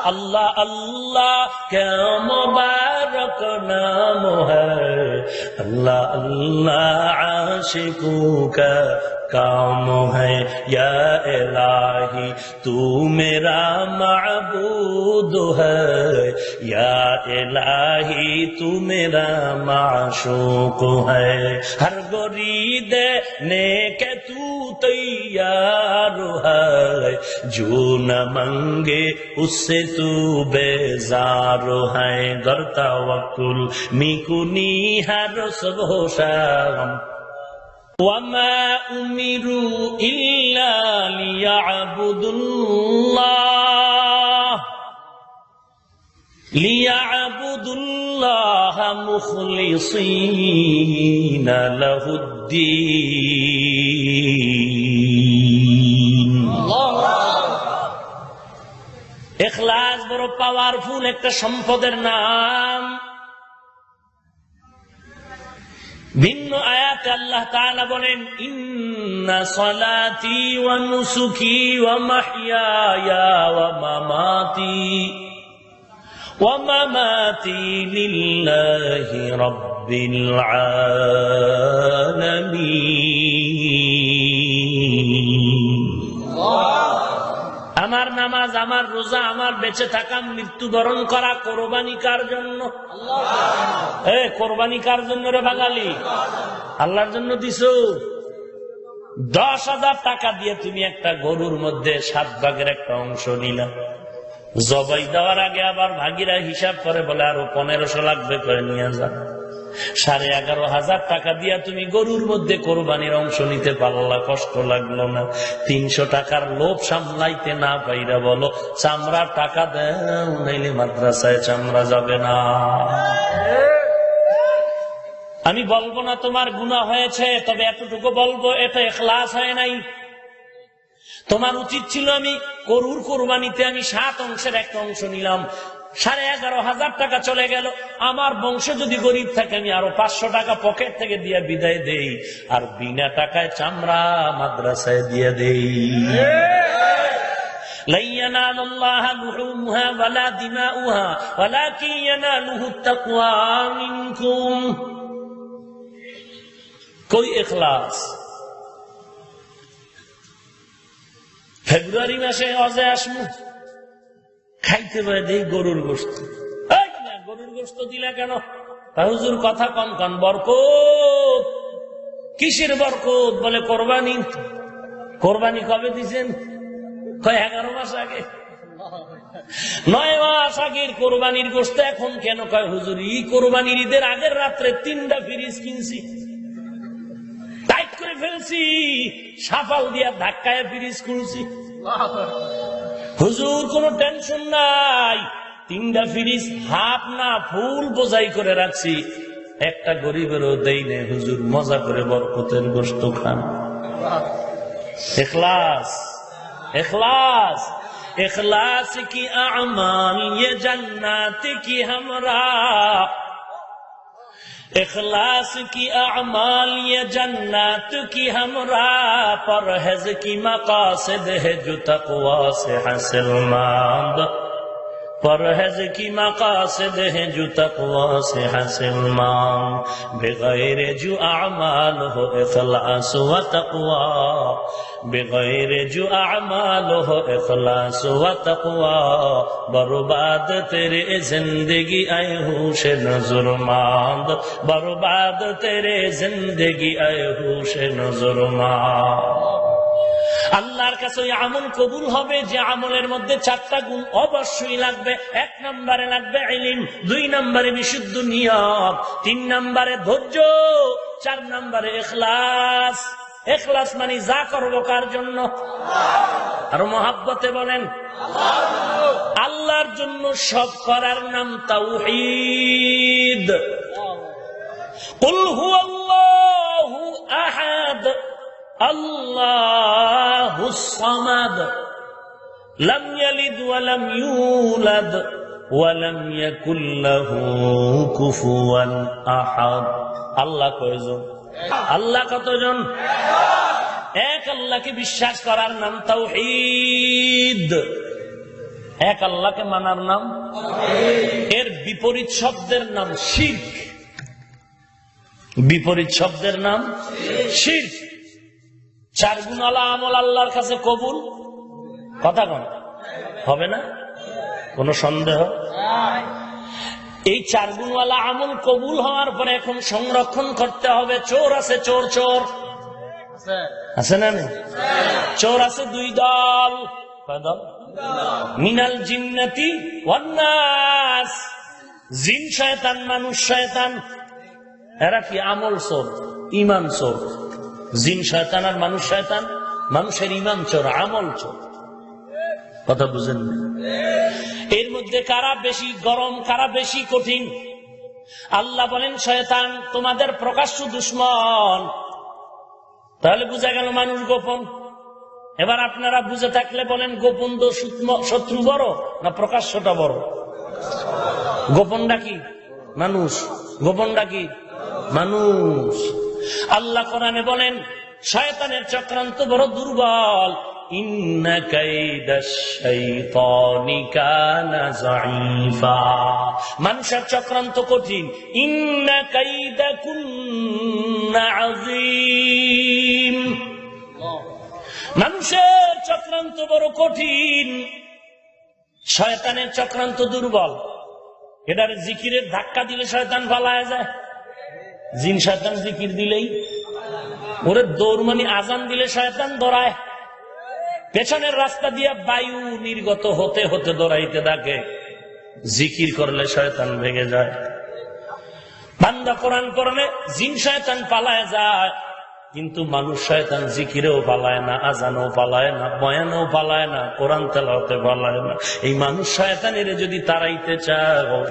अल्लाह अल्लाह क्या मुबारक नाम है, अल्लाह अल्लाह आशिकों का काम है। या इलाही तू मेरा माबूद है, या इलाही तू मेरा माशूक है। हर गोरीद ने के तू तैयार है, जो न मंगे उससे तू बेजार है। गर तवक्कुल मिकुनी हर सुबह शाम, वमा उमिरू इल्ला लियअबुदुल्लाह मुखलिसीन लहुद्दीन। इखलास बড় পাওয়ারফুল একটা সম্পদের নাম। ভিন্ন আয়াতে আল্লাহ তাআলা বলেন, ইন্না সলাতি ওয়া নুসুকি ওয়া মাহইয়ায়া ওয়া মামাতি লিল্লাহি রাব্বিল আলামিন। আমার নামাজ, আমার রোজা, আমার বেঁচে থাকা, মৃত্যুবরণ করা কোরবানি কার জন্য? কোরবানি কার জন্য রে বাঙালি? আল্লাহর জন্য দিছো। 10,000 টাকা দিয়ে তুমি একটা গরুর মধ্যে 7 ভাগের একটা অংশ নিলা, জবাই দেওয়ার আগে আবার ভাগিরা হিসাব করে বলে আরো 1500 লাগবে করে নিয়ে যা। 11,500 টাকা দিয়া তুমি গরুর মধ্যে কোরবানির অংশ নিতে পারলা, কষ্ট লাগলো না? 300 টাকার লোভ সামলাইতে না পাইরা বলো চামড়া টাকা দেও, নাইলে মাদ্রাসায় চামড়া যাবে না। আমি বলবো না তোমার গুনাহ হয়েছে, তবে এতটুকু বলবো এটা ইখলাস হয় নাই। তোমার উচিত ছিল আমি গরুর কোরবানিতে আমি 7 অংশের একটা অংশ নিলাম, 11,500 টাকা চলে গেল। আমার বংশ যদি গরিব থাকে আমি আরো 500 টাকা পকেট থেকে দিয়ে বিদায় দেই, আর বিনা টাকায় চামড়া মাদ্রাসায় দিয়ে দেই। লা ইয়ানালুল্লাহা লুহুমুহা ওয়ালা দিমাউহা ওয়ালাকিন ইয়ানালুহুত তাকওয়া মিনকুম। কই ইখলাস? ফেব্রুয়ারি মাসে হজে আসমু, খাইতে পারে দেই গরুর গোশত। গরুর গোশত দিলা কেন? হুজুর কথা কম কন, বরকত। কিসের বরকত? বলে কোরবানি। কোরবানি কবে দিছেন? 11 মাস আগে, 9 মাস আগের কোরবানির গোশত এখন কেন? কয় হুজুর এই কোরবানির ঈদের আগের রাত্রে 3টা ফ্রিজ কিনছি, টাইট করে ফেলছি, সাফাল দিয়া ধাক্কায় ফ্রিজ খুলছি। হুজুর কোন টেনশন নাই, 3টা ফ্রিজ হাফ না ফুল বোঝাই করে রাখছি, একটা গরিবেরও দেই নেই। হুজুর মজা করে বরকতের গোশত খান। ইখলাস, ইখলাস, इखलास की अमाल ये जन्नत की हमरा, इखलास की अमाल ये जन्नत की हमरा, परहेज की मकासद है जो तक़वा से हासिल मंद, परहेज की मकासद है जो तक़वा से हासिल मंद, बगैर जो अमाल हो इखलास व तक़वा, बगैर जो अमाल हो इखलास व तक़वा, बर्बाद तेरे जिंदगी आए होश नज़रमंद, बर्बाद तेरे जिंदगी आए होश नज़रमंद। আল্লাহর কাছে ওই আমল কবুল হবে যে আমলের মধ্যে 4টা গুণ অবশ্যই লাগবে। 1 নম্বরে লাগবে ইলম, 2 নম্বরে বিশুদ্ধ নিয়ত, 3 নম্বরে ধৈর্য, 4 নম্বরে ইখলাস। ইখলাস মানে যা করবো কার জন্য? আর মহাব্বতে বলেন আল্লাহর জন্য সব করার নাম তাওহীদ। কুল হুয়াল্লাহু আহাদ আল্লাহুস সামাদ লাম ইয়ালিদ ওয়া লাম ইউলাদ ওয়া লাম ইয়াকুল লাহু কুফুয়ান আহাদ। আল্লাহ কয়জন? আল্লাহ কতজন? এক আল্লাহকে বিশ্বাস করার নাম তাওহীদ। এক আল্লাহকে মানার নাম। এর বিপরীত শব্দের নাম শিরক। বিপরীত শব্দের নাম শিরক। চার গুণওয়ালা আমল আল্লাহর কাছে কবুল কথা কোন হবে না, কোন সন্দেহ? এই চার গুণওয়ালা আমল কবুল হওয়ার পরে এখন সংরক্ষণ করতে হবে। চোর আছে, চোর চোর আছে না? চোর আছে দুই দল। কয় দল? মিনাল জিন্নাতি ওয়ান নাস, জিন শয়তান, মানুষ শয়তান। এরা কি আমল চোর, ঈমান চোর। জিন শয়তান আর মানুষ শয়তান। মানুষের ঈমান চোর, আমল চোর। কথা বুঝেন? এর মধ্যে কারা বেশি গরম, কারা বেশি কঠিন? আল্লাহ বলেন শয়তান তোমাদের প্রকাশ্য দুশমন। তাহলে বুঝা গেল মানুষ গোপন। এবার আপনারা বুঝে থাকলে বলেন গোপন শত্রু বড় না প্রকাশ্যটা বড়? গোপনটা কি? মানুষ। গোপনটা কি? মানুষ। আল্লাহ কোরআনে বলেন শয়তানের চক্রান্ত বড় দুর্বল। ইন্না কাইদাশ শাইতানি কানা যায়ীফা, মানুষের চক্রান্ত কঠিন। ইন্না কাইদাকুন্না আযীম, মানুষের চক্রান্ত বড় কঠিন, শয়তানের চক্রান্ত দুর্বল। এটার জিকিরের ধাক্কা দিলে শয়তান পালায় যায়। জিন শয়তান জিকির দিলেই ওরে দৌড়, মানে আজান দিলে শয়তান দৌড়ায়। পেছনের রাস্তা দিয়ে বায়ু নির্গত হতে হতে দৌড়াইতে থাকে। জিকির করলে শয়তান ভেঙে যায়। বান্দা কোরআন পড়লে জিন শয়তান পালায় যায়, কিন্তু মানুষ শয়তান জিকিরেও পালায় না, আজানও পালায় না, বয়ানও পালায় না, কোরআন তেলাওয়াতে পালায় না। এই মানুষ শয়তানের যদি তাড়াইতে চাও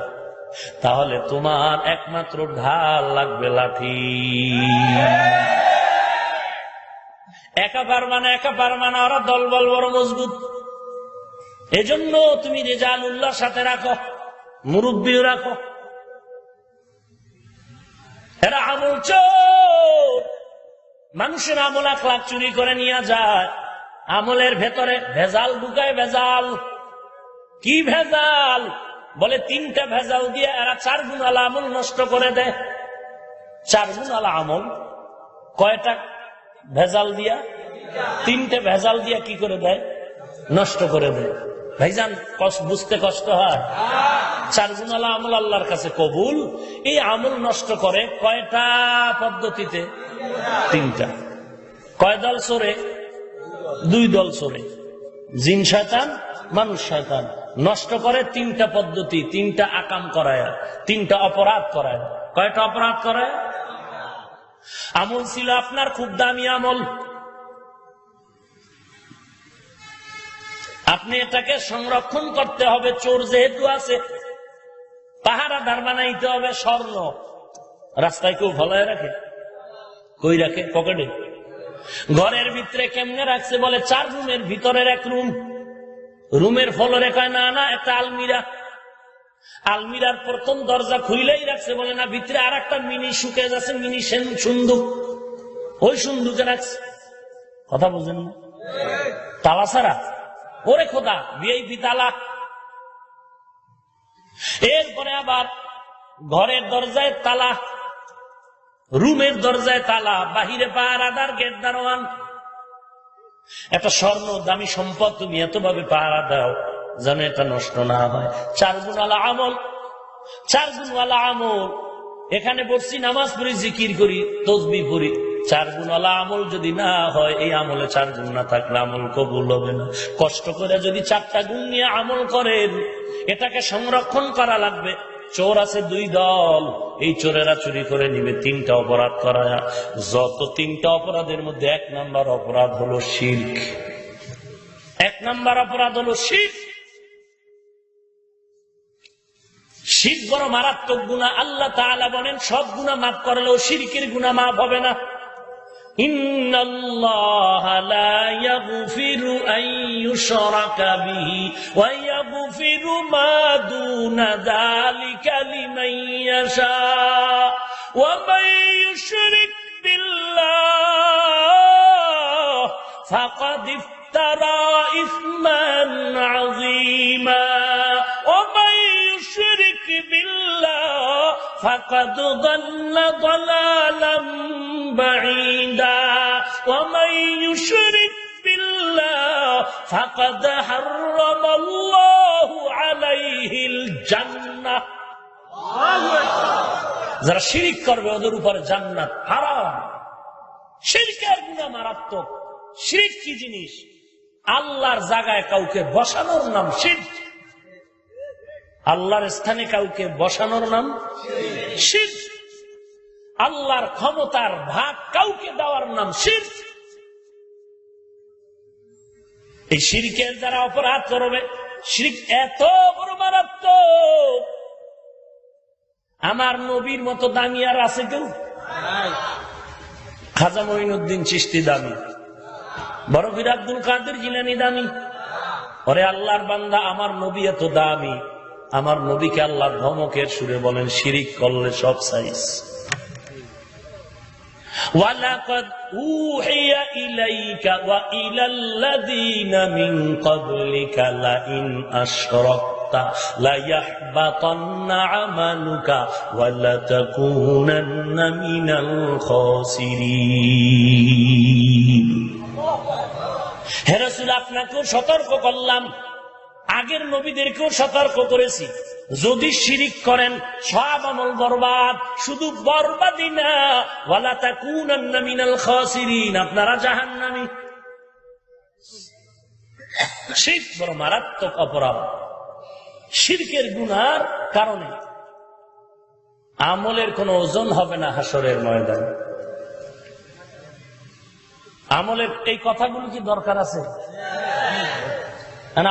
তাহলে তোমার একমাত্র ঢাল লাগবে লাঠি। একা পারবা না, একা পারবা না, ওরা দলবল বড় মজবুত। এজন্য তুমি রেজালুল্লাহর সাথে রাখো, মুরব্বীও রাখো। এরা আমল চোর, মানুষের আমল আখলাক চুরি করে নিয়ে যায়। আমলের ভেতরে ভেজাল ঢুকায়। ভেজাল কি ভেজাল? বলে তিনটা ভেজাল দিয়ে এরা চার গুণওয়ালা আমল নষ্ট করে দেয়। চার গুণওয়ালা আমল কয়টা ভেজাল দিয়া? তিনটে ভেজাল দিয়া কি করে দেয়? নষ্ট করে দেয়। ভাইজান বুঝতে কষ্ট হয়? চার গুণওয়ালা আমল আল্লাহর কাছে কবুল। এই আমল নষ্ট করে কয়টা পদ্ধতিতে? তিনটা। কয় দল চোরে? দুই দল চোরে, জিন শয়তান, মানুষ শয়তান। নষ্ট করে তিনটা পদ্ধতি, তিনটা আকাম করায়, তিনটা অপরাধ করায়। কয়টা অপরাধ করায়? আমল ছিল আপনার খুব দামি আমল, আপনি এটাকে সংরক্ষণ করতে হবে। চোর যেহেতু আছে, পাহারাদার বানাইতে হবে স্বর্ণ। রাস্তায় কেউ ফলায় রাখে? কই রাখে? পকেটে। ঘরের ভিতরে কেমনে রাখছে? বলে 4 রুমের ভিতরের এক রুম, রুমের ফলরে কয় না না একটা আলমিরা। আলমিরার প্রথম দরজা খুইলেই রাখছে। বলে না, ভিতরে আর একটা মিনি সুকেজ আছে, মিনি সুন্দুক, ওই সুন্দুকে রাখছে। কথা বুঝেন না? তালা ছাড়া। ওরে খোদা, ভিআইপি তালা। এরপরে আবার ঘরের দরজায় তালা, রুমের দরজায় তালা, বাহিরে পাহারাদার, গেট দারোয়ান। একটা স্বর্ণ দামি সম্পদ তুমি এতভাবে পাহারা দাও যেন এটা নষ্ট না হয়। 4 গুণওয়ালা আমল, 4 গুণওয়ালা আমল। এখানে বসছি, নামাজ পড়ি, জিকির করি, তসবিহ পড়ি। 4 গুণওয়ালা আমল যদি না হয়, এই আমলে 4 গুণ না থাকলে আমল কবুল হবে না। কষ্ট করে যদি 4টা গুণ নিয়ে আমল করেন, এটাকে সংরক্ষণ করা লাগবে। চোর আছে 2 দল, এই চোরেরা চুরি করে নিবে 3টা অপরাধ করায়। যত 3টা অপরাধের মধ্যে 1 নাম্বার অপরাধ হলো শিরক। 1 নাম্বার অপরাধ হলো শিরক। শিরক বড় মারাত্মক গুনাহ। আল্লাহ তাআলা বলেন সব গুনাহ মাফ করলেও শিরকের গুনাহ মাফ হবে না। ইন্নাল্লাহা লা ইয়াগফিরু আন ইউশরাকা বিহি ওয়া ইয়াগফিরু মা দুনা যালিকা লিমান ইয়াশা ওয়া মান ইউশরিক বিল্লাহ ফাকাদ افترى إثما عظيما ومن يشرك بالله فقد ضل ضلالا بعيدا ومن يشرك بالله فقد حرم الله عليه الجنة যারা শিরক করবে ওদের উপরে জান্নাত হারাম। শিরকের গুনাহ মারাত্মক। শিরক কি জিনিস? আল্লাহর জায়গায় কাউকে বসানোর নাম শিরক। আল্লাহর স্থানে কাউকে বসানোর নাম শিরক। আল্লাহর ক্ষমতার ভাগ কাউকে দেওয়ার নাম শিরক। এই শিরকের দ্বারা অপরাধ করবে। শিরক এত বড় মারাত্মক, আমার নবীর মতো দামি আর আছে কেউ? খাজা মঈনুদ্দিন চিশতি দামি, বড় পীর আব্দুল কাদের জিলানী দামি। ওরে আল্লাহর বান্দা, আমার নবী এত দামি, আমার নবীকে আল্লাহর ধমকের সুরে বলেন শিরিক করলে সব সাইজ। ওয়ালাকাদ উহিয়া ইলাইকা ওয়া ইলাল লাযিনা মিন ক্বাবলিকা লা ইন আশরাকতা লা ইয়াহবাতান্না আমালুকা ওয়া লা তাকুনান্না মিনাল খাসিরিন। হে রাসূল, আপনাকেও সতর্ক করলাম, আগের নবীদেরকেও সতর্ক করেছি, যদি শিরিক করেন সব আমল বরবাদ। শুধু বরবাদই না, ওয়ালা তাকুনান্না মিনাল খাসিরিন, আপনারা জাহান্নামী। শিরক বড় মারাত্মক অপরাধ। শিরকের গুনার কারণে আমলের কোনো ওজন হবে না হাসরের ময়দানে। আমলের এই কথাগুলো কি দরকার আছে?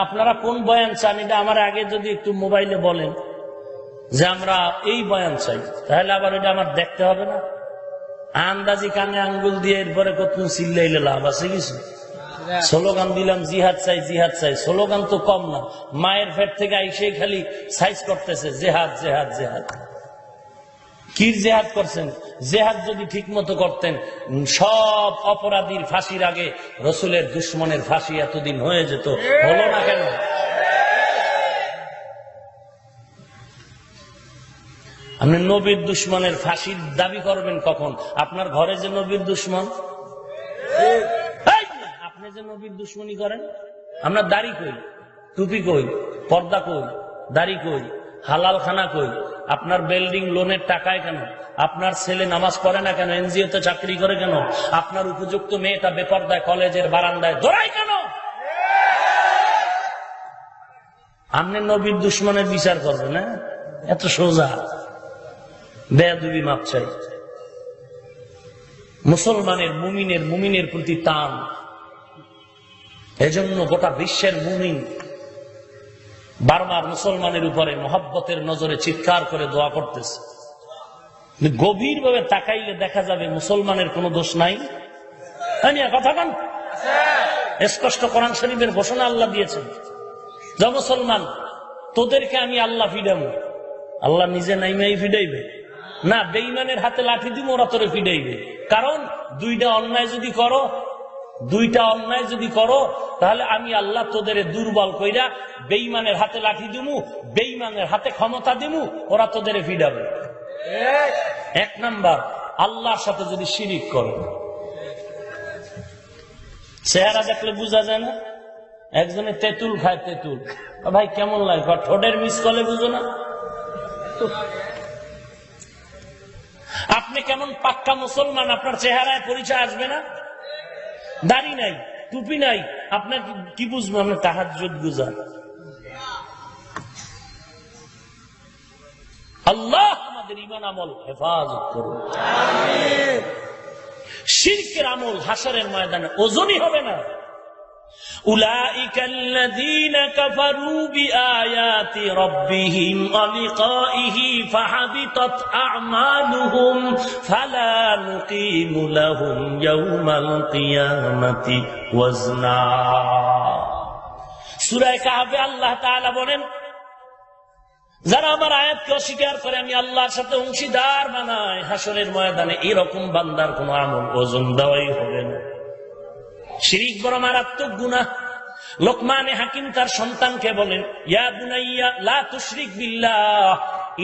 আপনারা কোন বয়ান চান এটা আমার আগে যদি একটু মোবাইলে বলেন যে আমরা এই বয়ান চাই, তাহলে আবার এটা আমার দেখতে হবে না। আন্দাজি কানে আঙ্গুল দিয়ে এরপরে কত চিল্লাইলে লাভ আছে কিছু? স্লোগান দিলাম জিহাদ চাই, জিহাদ চাই। স্লোগান তো কম না, মায়ের পেট থেকে আইসে খালি সাইজ করতেছে জেহাদ জেহাদ জেহাদ। কি জেহাদ করছেন? জেহাদ যদি ঠিক মতো করতেন, সব অপরাধীর ফাঁসির আগে রসুলের দুশ্মনের ফাঁসি এতদিন হয়ে যেত। হলো না কেন? আপনি নবীর দুশ্মনের ফাঁসির দাবি করবেন কখন? আপনার ঘরে যে নবীর দুশ্মন, আপনি যে নবীর দুশ্মনী করেন। আপনার দাড়ি কই, টুপি কই, পর্দা কই, দাড়ি কই, হালাল খানা কই, আপনার বিল্ডিং লোনের টাকায় কেন, আপনার ছেলে নামাজ পড়ে না কেন, এনজিওতে চাকরি করে কেন, আপনার উপযুক্ত মেয়েটা বেপরদায় কলেজের বারান্দায় দৌড়ায় কেন? আপনি নবীর দুশ্মনের বিচার করবেন না? এত সোজা? বেয়াদবি মাপ চাই। মুসলমানের মুমিনের প্রতি টান, এজন্য গোটা বিশ্বের মুমিন বারবার মুসলমানের উপরে মহব্বতের নজরে চিৎকার করে দোয়া করতেছে। গভীর ভাবে তাকাইলে দেখা যাবে মুসলমানের কোনো দোষ নাই। কথা বল, স্পষ্ট কোরআন শরীফের ঘোষণা আল্লাহ দিয়েছেন, যা মুসলমান তোদেরকে আমি আল্লাহ ফিডাবো। আল্লাহ নিজে নাইমাই ফিডাইবে না, বেঈমানের হাতে লাঠি দিব ওরা তোরে ফিডাইবে। কারণ দুইটা অন্যায় যদি করো তাহলে আমি আল্লাহ তোদের দুর্বল কইরা বেঈমানের হাতে লাঠি দিমু, বেঈমানের হাতে ক্ষমতা দিমু, ওরা তোদের ফিডাবে। এক নাম্বার, আল্লাহর সাথে যদি শিরিক করো, চেহারা দেখলে বোঝা যায় না? একজনে তেঁতুল খায়, তেঁতুল ভাই কেমন লাগে, ঠোঁটের মিস করলে বুঝো না? আপনি কেমন পাক্কা মুসলমান, আপনার চেহারায় পরিচয় আসবে না? দাড়ি নাই, টুপি নাই, আপনার কি বুঝবো? আপনার তাহাজ্জুদ গুজার। আল্লাহ আমাদের ঈমান আমল হেফাজত করুন। শিরকের আমল হাশরের ময়দানে ওজনই হবে না। উলাইকাল্লাযীনা কাফারু বিআয়াতি রাব্বিহিম ওয়া লিকাইহি ফাহাবিতাত আ'মালুহুম ফালা নুকিমু লাহুম ইয়াওমাল কিয়ামাতি ওয়াজনা। সূরা কাহফে আল্লাহ তাআলা বলেন, যারা আমার আয়াতকে অস্বীকার করে আমি আল্লাহর সাথে অংশীদার বানায়, হাশরের ময়দানে এরকম বান্দার কোন আমল ওজন দেওয়াই হবে না। শিরিক বড় মারাত্মক গুনাহ। লোকমানে হাকিম তার সন্তানকে বলেন, ইয়া বুনাইয়া লা তুশরিক বিল্লাহ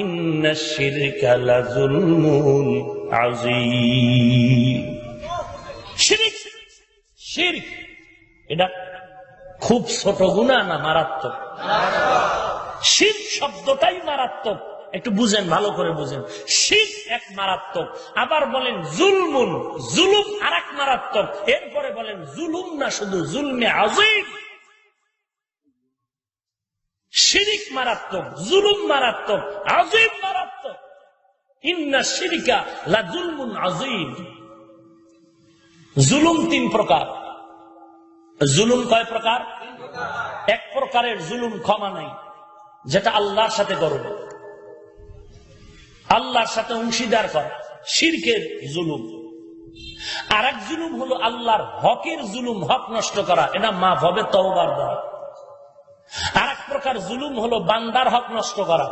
ইন্নাশ শিরকা লাযুলমুন আযীম। শিরিক শিরক এটা খুব ছোট গুনাহ না মারাত্মক? শিরক শব্দটাই মারাত্মক। একটু বুঝেন, ভালো করে বুঝেন। শিরক এক মারাত্মক, আবার বলেন জুলমুন, জুলুম আরেক মারাত্মক, এরপরে বলেন জুলুম না শুধু জুলমে আযীম। শিরিক মারাত্মক, জুলুম মারাত্মক, আযীম মারাত্মক। ইন্নাশ শিরকা লাযুলমুন আযীম। জুলুম তিন প্রকার। জুলুম কয় প্রকার? এক প্রকারের জুলুম ক্ষমা নাই, যেটা আল্লাহর সাথে করবে, আল্লাহর সাথে অংশীদার করা, শিরকের জুলুম। আর এক জুলুম হলো আল্লাহর হকের জুলুম, হক নষ্ট করা, এটা মাফ হবে তওবার দ্বারা। আর এক প্রকার জুলুম হলো বান্দার হক নষ্ট করা,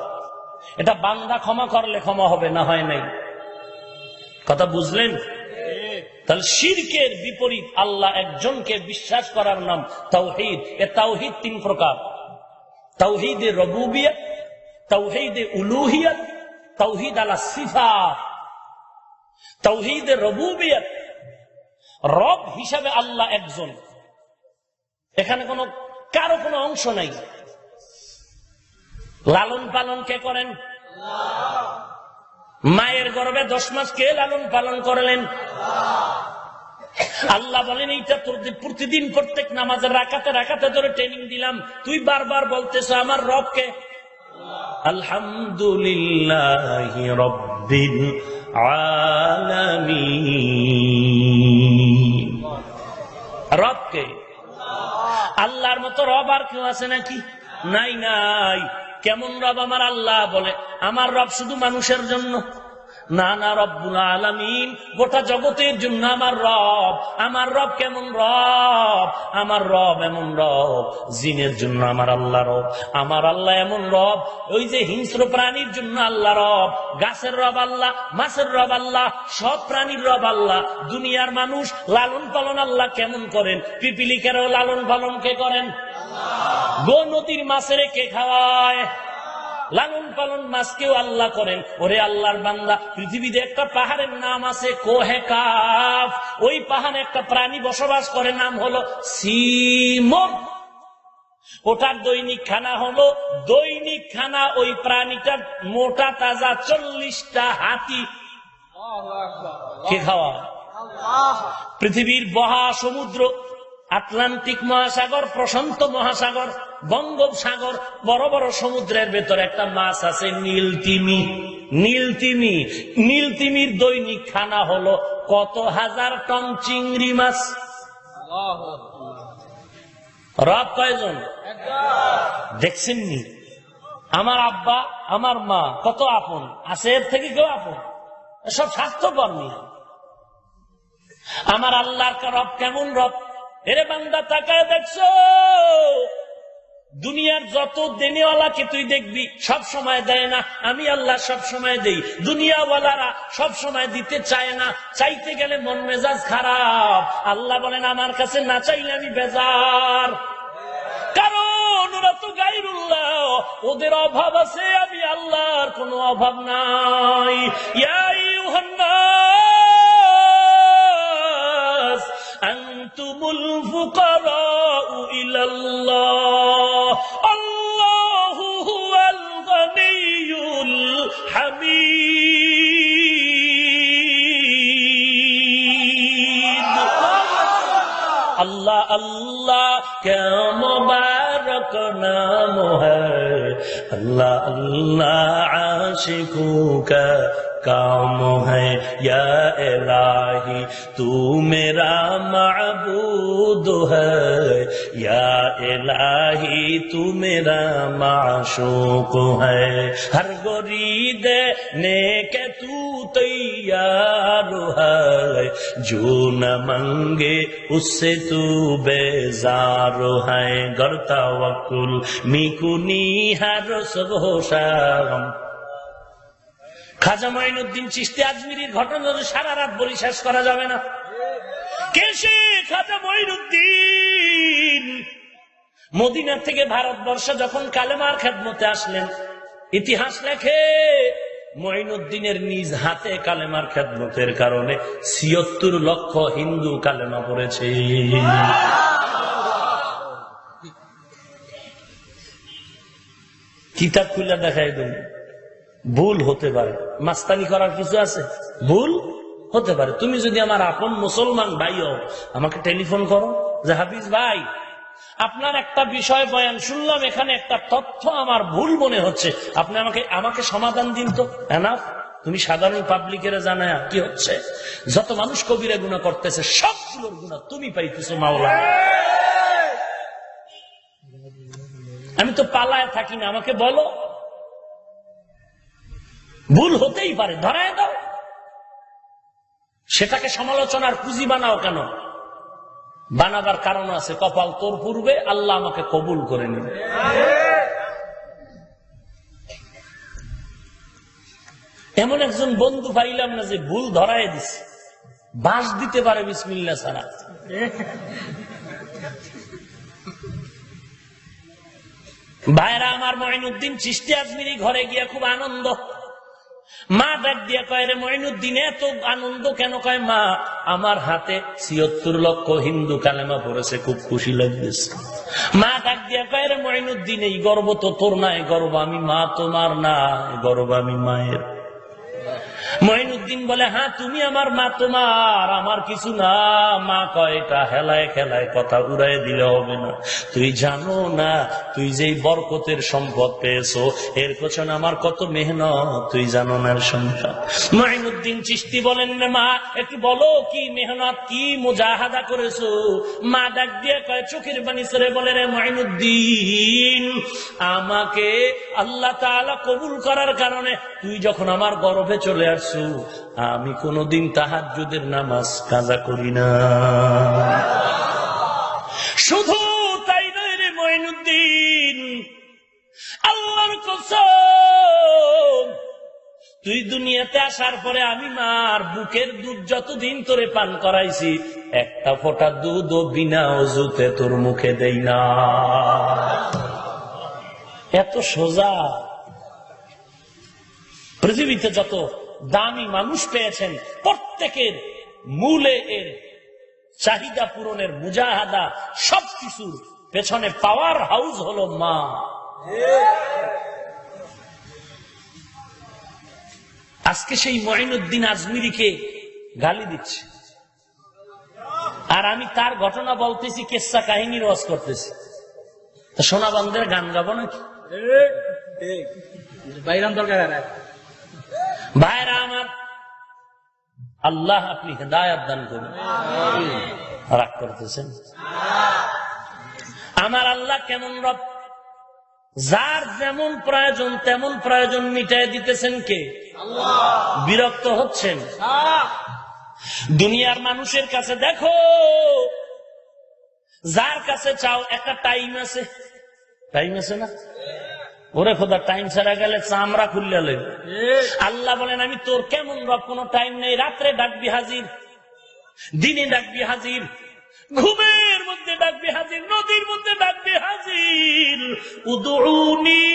এটা বান্দা ক্ষমা করলে ক্ষমা হবে, না হয় নাই। কথা বুঝলেন? তাহলে শিরকের বিপরীত আল্লাহ একজনকে বিশ্বাস করার নাম তাওহীদ। এ তাওহীদ তিন প্রকার: তাওহীদে রুবুবিয়ত, তাওহীদে উলুহিয়ত, তাওহীদ আলা সিফাত। তাওহীদে রুবুবিয়ত, রব হিসাবে আল্লাহ একজন, এখানে কারো কোনো অংশ নাই। লালন পালন কে করেন? মায়ের গর্ভে 10 মাস কে লালন পালন করলেন? আল্লাহ বলেন, এইটা তোর প্রতিদিন প্রত্যেক নামাজের রাকাতে রাকাতে ধরে ট্রেনিং দিলাম, তুই বারবার বলতেছ আমার রবকে। আলহামদুলিল্লাহি রাব্বিল আলামিন। রবকে, আল্লাহর মতো রব আর কেউ আছে নাকি? নাই, নাই। কেমন রব আমার আল্লাহ? বলে আমার রব শুধু মানুষের জন্য না, না, রব্বুল আলামিন, গোটা জগতের জন্য আমার রব। আমার রব কেমন রব? আমার রব এমন রব, জিনের জন্য আমার আল্লাহ রব। আমার আল্লাহ এমন রব, ওই যে হিংস্র প্রাণীর জন্য আল্লাহ রব, গাছের রব আল্লাহ, মাছের রব আল্লাহ, সব প্রাণীর রব আল্লাহ। দুনিয়ার মানুষ লালন পালন আল্লাহ কেমন করেন? পিপিলিকেরও লালন পালন কে করেন? গো নদীর মাছের কে খাওয়ায়? লালন পালন মাছকেও আল্লাহ করেন। ওরে আল্লাহর বান্দা, পৃথিবীতে একটা পাহাড়ের নাম আছে কোহে কাফ। ওই পাহাড়ে একটা প্রাণী বসবাস করে, নাম হলো সিমন। ওটার দৈনিক খানা হলো, দৈনিক খানা ওই প্রাণীটার মোটা তাজা 40টা হাতি কে খাওয়া? পৃথিবীর বহা সমুদ্র, আটলান্টিক মহাসাগর, প্রশান্ত মহাসাগর, বঙ্গোপসাগর, বড় বড় সমুদ্রের ভেতরে একটা মাছ আছে নীলতিমি। নীলতিমি, নীলতিমির দৈনিক খানা হলো কত হাজার টন চিংড়ি মাছ। রব কয়জন? দেখছেননি? আমার আব্বা আমার মা কত আপন আছে, এর থেকে কেউ আপন? সব স্বার্থপর নিয়ে। আমার আল্লাহর রব কেমন রব? এরে বান্দা তাকায় দেখছো, দুনিয়ার যত দেনেওয়ালাকে তুই দেখবি সব সময় দেয় না, আমি আল্লাহ সব সময় দেই। দুনিয়াওয়ালারা সব সময় দিতে চায় না, চাইতে গেলে মন মেজাজ খারাপ। আল্লাহ বলেন আমার কাছে না চাইলে আমি বেজার, কারণ ওরা তো গায়রুল্লাহ, ওদের অভাব আছে, আমি আল্লাহর কোনো অভাব নাই। ইয়া আইয়ুহান নাস আনতুমুল ফুকারাউ ইলাল্লাহ আল্লাহু হুয়াল গনিয়ুল হামিদ। अल्लाह अल्लाह क्या मुबारक नाम है, अल्लाह अल्लाह आशिकों का काम है। या इलाही तू मेरा माबूद है, या इलाही तू मेरा माशूक है। हर गोरीद नेके तू तैयार है, जो न मंगे उससे तू बेजार है। गर तवक्कुल मिकुनी हर सुबह शाम। খাজা মঈনুদ্দিন চিশতি আজমিরির ঘটনা সারা রাত বলি শেষ করা যাবে না। কে সে? খাজা মঈনুদ্দিন মদিনা থেকে ভারতবর্ষে যখন কালেমার খেদমতে আসলেন, ইতিহাস লেখে মঈনুদ্দিনের নিজ হাতে কালেমার খেদমতের কারণে ৭৬ লক্ষ হিন্দু কালেমা পড়েছে। কিতাব খুলে দেখাই দেন, ভুল হতে পারে, মাস্তানি করার কিছু আছে, ভুল হতে পারে। তুমি যদি আমার আপন মুসলমান ভাই হও, আমাকে টেলিফোন করো যে হাফিজ ভাই, আপনার একটা বিষয় বয়ান শুনলাম, এখানে একটা তথ্য আমার ভুল মনে হচ্ছে, আপনি আমাকে সমাধান দিন তো। এনাফ। তুমি সাধারণ পাবলিকের জানায় কি হচ্ছে, যত মানুষ কবিরা গুনাহ করতেছে সবগুলোর গুনাহ তুমি পাইতেছো মাওলা। আমি তো পালায় থাকি না, আমাকে বলো, ভুল হতেই পারে, ধরায় দাও। সেটাকে সমালোচনার পুঁজি বানাও কেন? বানাবার কারণ আছে, কপাল তোর পূর্বে আল্লাহ আমাকে কবুল করে নিন। এমন একজন বন্ধু পাইলাম না যে ভুল ধরায় দিছে, বাস দিতে পারে বিসমিল্লাহ ছাড়া। ভাইরা আমার, মঈনুদ্দিন চিশতি আজমিরি ঘরে গিয়া খুব আনন্দ। মা ডাক দিয়া কয়, রে মঈনুদ্দিন এত আনন্দ কেন? কয়, মা আমার হাতে ৭৬ লক্ষ হিন্দু কালেমা পড়েছে, খুব খুশি লাগতেছে। মা ডাক দিয়া কয়, রে মঈনুদ্দিন এই গর্ব তো তোর না, এই গর্ব আমি মা তোমার না, এই গর্ব আমি মায়ের। মঈনুদ্দিন বলে, হ্যাঁ তুমি আমার মা, তোমার আমার কিছু না। মা কয়, এটা হেলায় খেলায় কথা উড়াই দিলে হবে না। তুই জানো না তুই যেই বরকতের সম্পদ পেয়েছো এর পেছনে আমার কত মেহনত, তুই জানো না সংসার। মঈনুদ্দিন চিশতি বলেন, রে মা একটু বলো কি মেহনত, কি মুজাহাদা করেছো? মা ডাক দিয়ে কয়, চোখের পানি ছেড়ে বলে, রে মঈনুদ্দিন আমাকে আল্লাহ তাআলা কবুল করার কারণে তুই যখন আমার গর্ভে চলে আসছো, আমি কোনদিন তাহাজ্জুদের নামাজ কাজা করি না। শুধু তাই নয় রে মঈনুদ্দিন, আল্লাহর কসম, তুই দুনিয়াতে আসার পরে আমি মার বুকের দুধ যতদিন তোরে পান করাইছি, একটা ফোঁটা দুধও বিনা ওযুতে তোর মুখে দেই না। এত সোজা। পৃথিবীতে যত দামি মানুষ পেয়েছেন প্রত্যেকের মূলে এর চাহিদা পূরণের মুজাহাদা, সবকিছুর পেছনে পাওয়ার হাউস হলো মা। আজকে সেই মঈনুদ্দিন আজমিরিকে গালি দিচ্ছে, আর আমি তার ঘটনা বলতেছি, কেসা কাহিনী রস করতেছি। তো সোনা বান্ধের গান গাবো নাকি? ভাইরা আমার, আল্লাহ আপনি হেদায়েত দান করুন। রাগ করতেছেন? আমার আল্লাহ কেমন রব, যার যেমন প্রয়োজন তেমন প্রয়োজন মিটাই দিতেছেন কে? আল্লাহ। বিরক্ত হচ্ছেন? দুনিয়ার মানুষের কাছে দেখো, যার কাছে চাও একটা টাইম আছে, টাইম আছে না? ওরে খোদা, টাইম ছাড়া গেলে চামড়া খুললে লইবে। আল্লাহ বলেন, আমি তোর কেমন রব, কোন টাইম নেই। রাত্রে ডাকবি হাজির, দিনে ডাকবি হাজির, ঘুমের মধ্যে ডাকবি হাজির, নদীর মধ্যে ডাকবি হাজির। উদউনি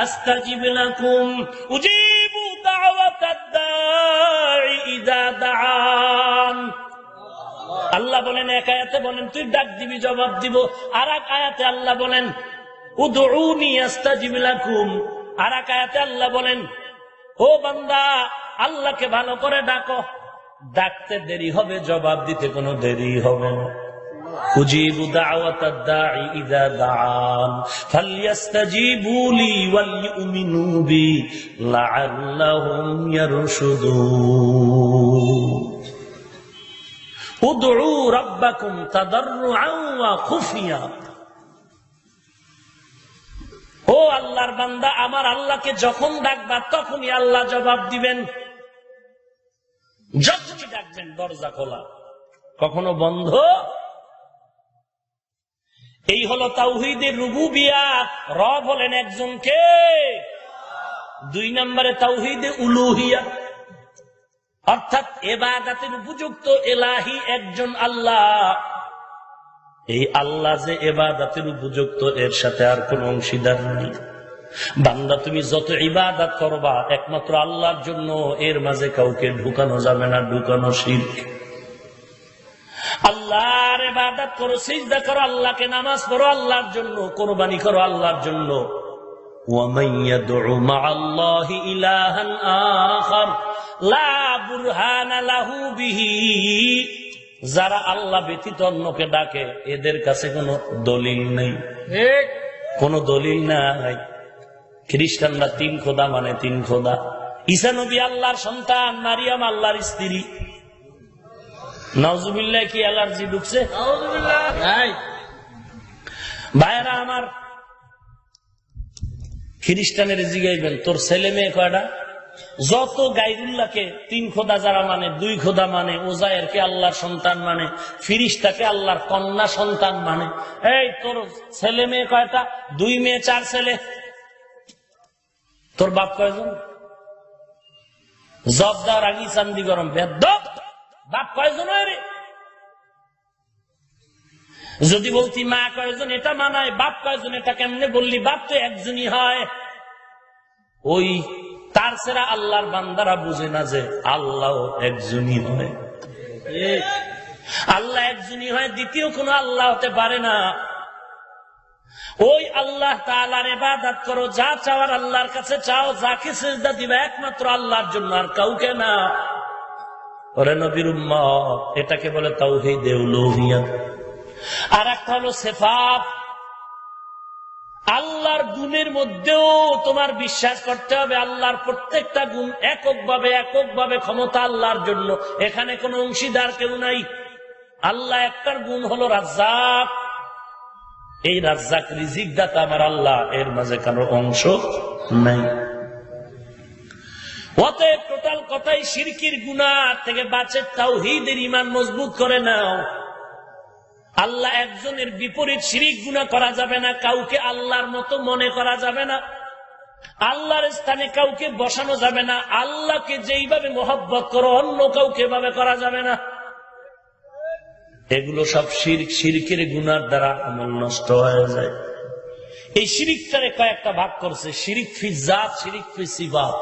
আস্তাজিব লাকুম উজিবু দাওয়াতাদ দাঈ ইযা দাআন। আল্লাহ বলেন, এক আয়াতে বলেন তুই ডাক দিবি জবাব দিব, আর এক আয়াতে আল্লাহ বলেন উদউনি আস্তাজিব লাকুম, আর এক আয়াতে আল্লাহ বলেন, ও বান্দা আল্লাহকে ভালো করে ডাকো, ডাকতে দেরি হবে, জবাব দিতে কোনো দেরি হবে না। উজিবু দাওয়াতাদ দাঈ ইযা দাআন ফালইস্তাজিবু লি ওয়াল ইউমিনু বি লাআল্লাহুম ইয়ারশুদুন। উদউ রাব্বাকুম তাদাররুআন ওয়া খুফিয়া। ও আল্লাহর বান্দা, আমার আল্লাহকে যখন ডাকবা তখনই আল্লাহ জবাব দিবেন। যখনই ডাকবেন দরজা খোলা, কখনো বন্ধ। এই হলো তাওহীদের রুবুবিয়াত। রব হলেন একজনকে। 2 নম্বরে তাওহীদে উলুহিয়াত। অর্থাৎ ইবাদতের উপযুক্ত ইলাহি একজন আল্লাহ। এই আল্লাহ যে ইবাদতের উপযুক্ত, এর সাথে আর কোন অংশীদার নেই। বান্দা তুমি যত ইবাদত করবা একমাত্র আল্লাহর জন্য, এর মাঝে কাউকে ঢুকানো যাবে না, ঢুকানো শিরক। আল্লাহর ইবাদত করো, সিজদা করো আল্লাহকে, নামাজ পড়ো আল্লাহর জন্য, কুরবানি করো আল্লাহর জন্য। ওয়ামান ইয়াদউ মা'আল্লাহি ইলাহান আখার লা বুরহানা লাহু বিহি, যারা আল্লাহ ব্যতীত অন্যকে ডাকে এদের কাছে কোনো দলিল নেই, কোনো দলিল নাই। খ্রিস্টানরা 3 খোদা মানে 3 খোদা। ঈসা নবী আল্লাহর সন্তান, মারিয়াম আল্লাহর স্ত্রী। নাউজুবিল্লাহ, কি অ্যালার্জি ঢুকছে? ভাইরা আমার, খ্রিস্টানের জিগাইবেন তোর ছেলে মেয়ে কয়টা? যত গায়রুল্লাহকে 3 খোদা যারা মানে, 2 খোদা মানে, ওজায়েরকে আল্লাহর সন্তান মানে, ফিরিস্তাকে আল্লাহর কন্যা সন্তান মানে, এই তোর ছেলে মেয়ে কয়টা? 2 মেয়ে 4 ছেলে। তোর বাপ কয়জন? জব দেওয়ার আগে চান্দি গরম বেদ্দপ। বাপ কয়জন? রে যদি বলতি মা কয়জন এটা মানায়, বাপ কয়জন এটা কেমনে বললি? বাপ তো একজনই হয়। ওই তার সেরা আল্লাহর বান্দারা বুঝে না যে আল্লাহ একজনই হয়। আল্লাহ একজনই হয়, দ্বিতীয় কোন আল্লাহ হতে পারে না। ওই আল্লাহ তাআলার ইবাদত করো, যা চাওয়ার আল্লাহর কাছে চাও, যাকে সিজদা দিবা একমাত্র আল্লাহর জন্য, আর কাউকে না। ওরে নবীর উম্মত, এটাকে বলে তাওহীদ উলুহিয়্যাত। আর একটা হলো সিফাত। আল্লাহর গুণের মধ্যেও তোমার বিশ্বাস করতে হবে আল্লাহর প্রত্যেকটা গুণ এককভাবে ক্ষমতা আল্লাহর জন্য, এখানে কোনো অংশীদার কেউ নাই। আল্লাহ একটার গুণ হলো রাজ্জাক। এই রাজ্জাক রিজিক দাতা আমার আল্লাহ, এর মাঝে কারো অংশ নাই। অতএব টোটাল কথাই শিরকির গুনাহ থেকে বাঁচে, তাওহীদের ঈমান মজবুত করে নাও। আল্লাহ একজনের বিপরীত শিরিক গুনাহ করা যাবে না, কাউকে আল্লাহর মতো মনে করা যাবে না, আল্লাহর স্থানে কাউকে বসানো যাবে না। আল্লাহকে যেইভাবে মহব্বত করো অন্য কাউকে ভাবে করা যাবে না। এগুলো সব শিরক, শিরকের গুনার দ্বারা আমল নষ্ট হয়ে যায়। এই শিরিকটারে কয়েকটা ভাগ করছে, শিরিক ফি জাত, শিরিক ফি সিফাত।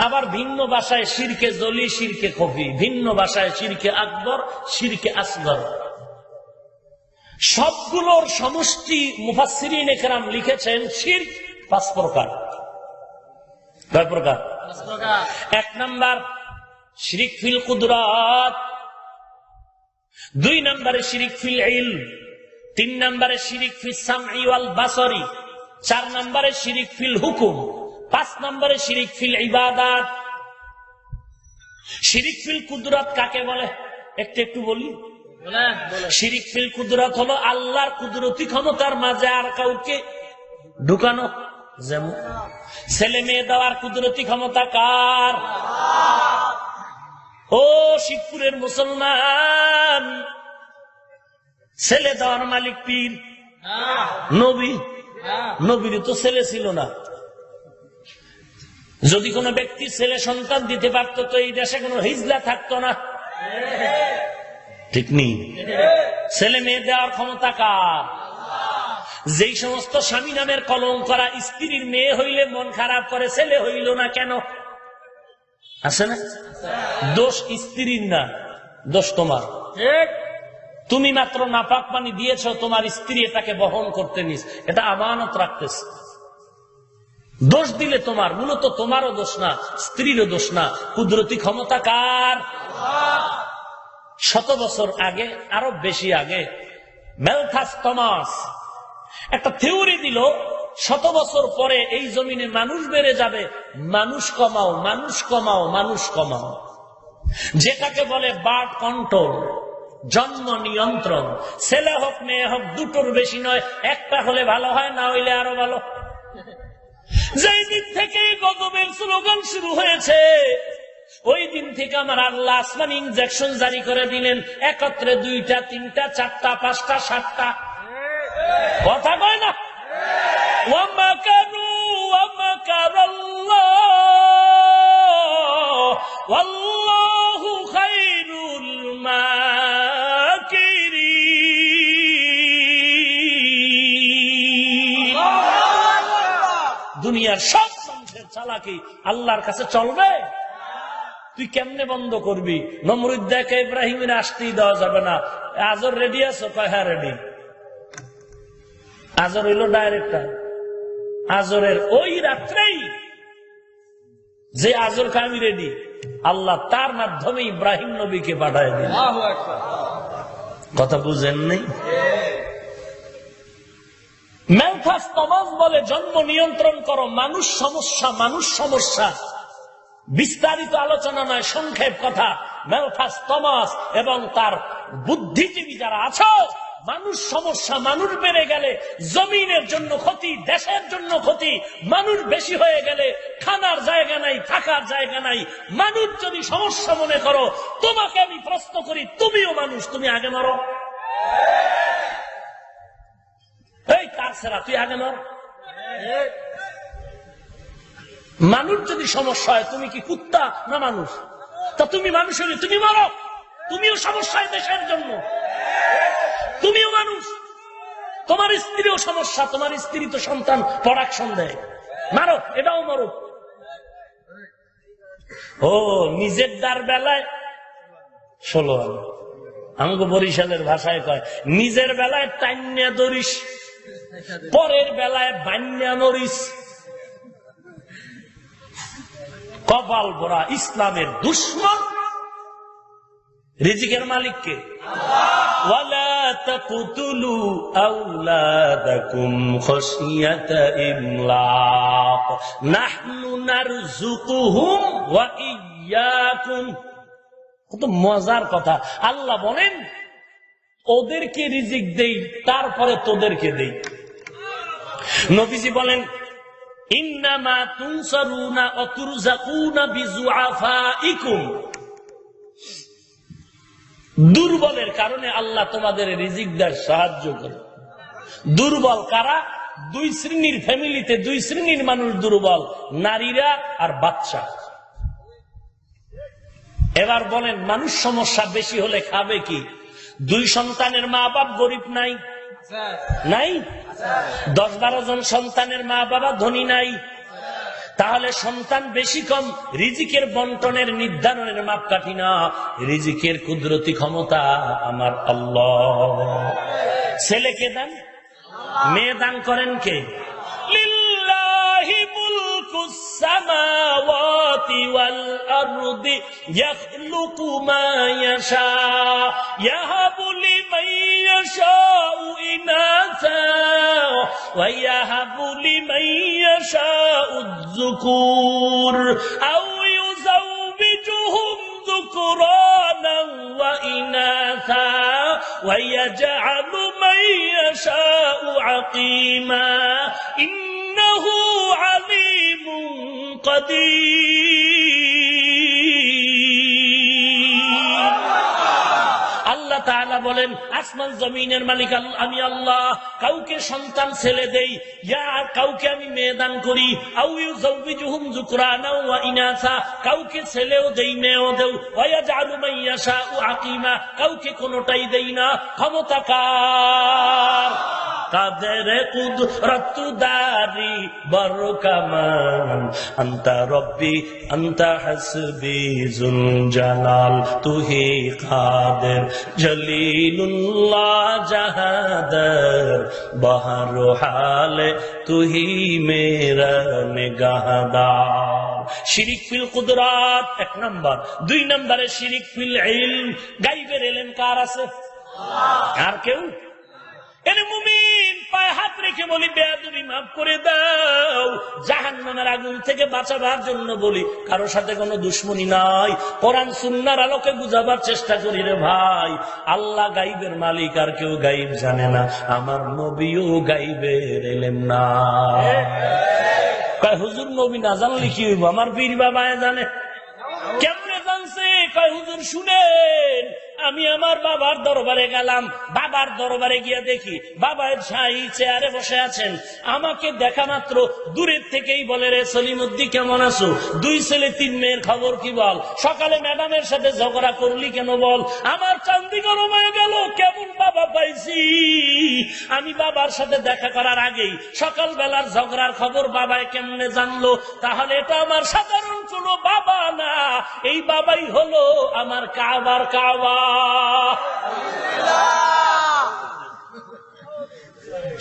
আবার ভিন্ন ভাষায় শিরকে জলি, শিরকে খফি, ভিন্ন ভাষায় শিরকে আকবর, শিরকে আসগর। সবগুলোর সমষ্টি মুফাসসিরিনে কেরাম লিখেছেন শিরক 5 প্রকার। কয় প্রকার? 5 প্রকার। 1 নাম্বার শিরক ফিল কুদরাত, 2 নম্বরে শিরক ফিল ইলম, 3 নম্বরে শিরক ফিস সামঈ ওয়াল বাসরি, 4 নম্বরে শিরক ফিল হুকুম, 5 নম্বরে শিরক ফিল ইবাদাত। শিরক ফিল কুদরাত কাকে বলে একটু বলি। শিরক ফিল কুদরাত হলো আল্লাহর কুদরতি ক্ষমতার মাঝে আর কাউকে ঢুকানো। যেমন ছেলে মেয়ে দেওয়ার কুদরতি ক্ষমতা কার? ও শিবপুরের মুসলমান, ছেলে দেওয়ার মালিক পীর? নবী। নবীর তো ছেলে ছিল না। যদি কোন ব্যক্তি ছেলে সন্তান দিতে পারত তো এই দেশে কোনো হিজলা থাকতো না, ঠিক নেই? ছেলে মেয়ে দেওয়ার ক্ষমতা কার? যেই সমস্ত স্বামী নামের কলম করা স্ত্রীর মেয়ে হইলে মন খারাপ করে, ছেলে হইল না কেন? আছে না? দোষ স্ত্রীর না, দোষ তোমার। তুমি মাত্র নাপাক পানি দিয়েছ, তোমার স্ত্রী এটাকে বহন করতে নিস, এটা আমানত রাখতেছে। দোষ দিলে তোমার, মূলত তোমারও দোষ না, স্ত্রীরও দোষ না। কুদরতি ক্ষমতা কার? 100 বছর আগে, আরো বেশি আগে, ম্যালথাস থমাস একটা থিওরি দিল, 100 বছর পরে এই জমিনে মানুষ বেড়ে যাবে। মানুষ কমাও, মানুষ কমাও, মানুষ কমাও, যেটাকে বলে বার্থ কন্ট্রোল, জন্ম নিয়ন্ত্রণ। ছেলে হোক মেয়ে হোক, দুটোর বেশি নয়, একটা হলে ভালো হয়, না হইলে আরো ভালো। যেই দিন থেকে গজবের স্লোগান শুরু হয়েছে, ওই দিন থেকে আমার আল্লাহ আসমানি ইনজেকশন জারি করে দিলেন। একত্রে 2টা 3টা 4টা 5টা 7টা কথা কয় না। ওয়ামাকারু ওয়ামাকারাল্লাহ ওয়াল্লাহু দুনিয়ার সব মানুষের চালাকি আল্লাহর কাছে চলবে? তুই কেমনে বন্ধ করবি? নমরুদ দেখে ইব্রাহিমের আসতেই দেওয়া যাবে না। আজর রেডি আছো? কয় হ্যাঁ রেডি। আজর হইল ডাইরেক্টর। আজরের ওই রাত্রেই যে আজরকে আমি রেডি, আল্লাহ তার মাধ্যমে ইব্রাহিম নবীকে পাঠায় দিল। কথা বুঝেন নেই? ম্যালথাস তমাস বলে জন্ম নিয়ন্ত্রণ করো, মানুষ সমস্যা, মানুষ সমস্যা। বিস্তারিত আলোচনা নয়, সংক্ষেপ কথা। ম্যালথাস তমাস এবং তার বুদ্ধিজীবী যারা আছো, মানুষ সমস্যা, মানুষ বেড়ে গেলে জমিনের জন্য ক্ষতি, দেশের জন্য ক্ষতি। মানুষ বেশি হয়ে গেলে খানার জায়গা নাই, থাকার জায়গা নাই। মানুষ যদি সমস্যা মনে করো, তোমাকে আমি প্রশ্ন করি, তুমিও মানুষ, তুমি আগে মারো। এই কার সেরা, তুই আগে মার। মানুষ যদি সমস্যা হয়, তুমি কি কুত্তা না মানুষ? তা তুমি মানুষ হলে তুমি মারো। তুমিও সমস্যায় দেশের জন্য, তুমিও মানুষ। তোমার স্ত্রীও সমস্যা, তোমার স্ত্রী তো সন্তান প্রোডাকশন দেয়, মারো, এটাও মারো। ও নিজের দার বেলায় 16 আনা, আমাকে বরিশালের ভাষায় কয়, নিজের বেলায় টাইন্যা দরিস, পরের বেলায় বান্যা নরিস। কপাল ভরা ইসলামের দুশ্মন। রিজিকের মালিককে ওয়ালা তাকতুলু আওলাদাকুম খাশিয়াতা ইমলাক নাহনু নারযুকুহুম ওয়া ইয়্যাকুম। কত মজার কথা। আল্লাহ বলেন ওদেরকে রিজিক দেই, তারপরে তোদেরকে দেই। নবীজি বলেন ইন্নামা তুনসারুনা ওয়া তুরযাকুনা বিযুআফাইকুম। দুর্বলের কারণে আল্লাহ তোমাদের রিজিক দেয়, সাহায্য করে। দুর্বল কারা? 2 শ্রেণীর ফ্যামিলিতে 2 শ্রেণীর মানুষ দুর্বল, নারীরা আর বাচ্চা। এবার বলেন মানুষ সমস্যা বেশি হলে খাবে কি? 2 সন্তানের মা বাপ গরিব নাই? নাই। 10-12 জন সন্তানের মা বাবা ধনী নাই? তাহলে সন্তান বেশি কম রিজিকের বন্টনের নির্ধারণের মাপকাঠি না, রিজিকের কুদরতি ক্ষমতা আমার আল্লাহ। ছেলেকে দেন, মেয়ে দান করেন কে? লিল্লাহি মুলকুস সামাওয়াতি ওয়াল আরদি ইয়াখলুকু মা ইয়াশা ইয়াহাবু লিমান ইয়াশাউ ইনাসা ওয়া ইয়াহাবু লিমান ইয়াশাউ যুকুর আও ইউযাওবিজুহুম যুকরানান ওয়া ইনাসা ওয়া ইয়াজআলু মান ইয়াশাউ আকিমা ইন্নাহু আলিমুন কাদির। আল্লাহ তাআলা বলেন আসমান জমিনের মালিক আমি আল্লাহ। কাউকে সন্তান ছেলে দেই, ইয়া কাউকে আমি মেয়ে দান করি। আও ইউযাওবিজুহুম যুকরানা ওয়া ইনাসা, কাউকে ছেলেও দেই মেয়েও দেই। ওয়া ইয়াজআলু মান ইয়াশাউ আকিমা, কাউকে কোনটাই দেই না। ক্ষমতা কার? কাদের কুদরত দারি বরকামান আনতা রব্বি আনতা হাসবি যুল জালাল তুহি কাদের জলিলুল্লাহ জাহাদার বাহর হালে তুহি মেরা নিগাহদার। শিরিক ফিল কুদরাত 1 নাম্বার। 2 নম্বরে শিরিক ফিল ইলম। গায়বের ইলম কার আছে? আর কেউ? এরে মুমিন, পায়ে হাত রেখে বলি বেয়াদবি মাফ করে দাও। জাহান্নামের আগুন থেকে বাঁচাবার জন্য বলি, কারোর সাথে কোনো দুশ্মনী নাই। কোরআন সুন্নাহর আলোকে বুঝাবার চেষ্টা করি রে ভাই। আল্লাহ গাইবের মালিক, আর কেউ গাইব জানে না। আমার নবীও গাইবের ইলম না। কয় হুজুর নবী না জানলে কি হইব? আমার পীর বাবায় জানে। কেমনে জানছে? কয় হুজুর শুনেন, আমি আমার বাবার দরবারে গেলাম। বাবার দরবারে গিয়া দেখি বাবা শাহী চেয়ারে বসে আছেন। আমাকে দেখা মাত্র দূরের থেকেই বলে, রে সলিমুদ্দি কেমন আছো? 2 ছেলে 3 মেয়ের খবর কি বল? সকালে ম্যাডামের সাথে ঝগড়া করলি কেন বল? আমার চান্দি গরম হয়ে গেল, কেমন বাবা পাইছি। আমি বাবার সাথে দেখা করার আগেই সকালবেলার ঝগড়ার খবর বাবাই কেমনে জানলো? তাহলে এটা আমার সাধারণ কোনো বাবা না, এই বাবাই হলো আমার কাবার কাবা।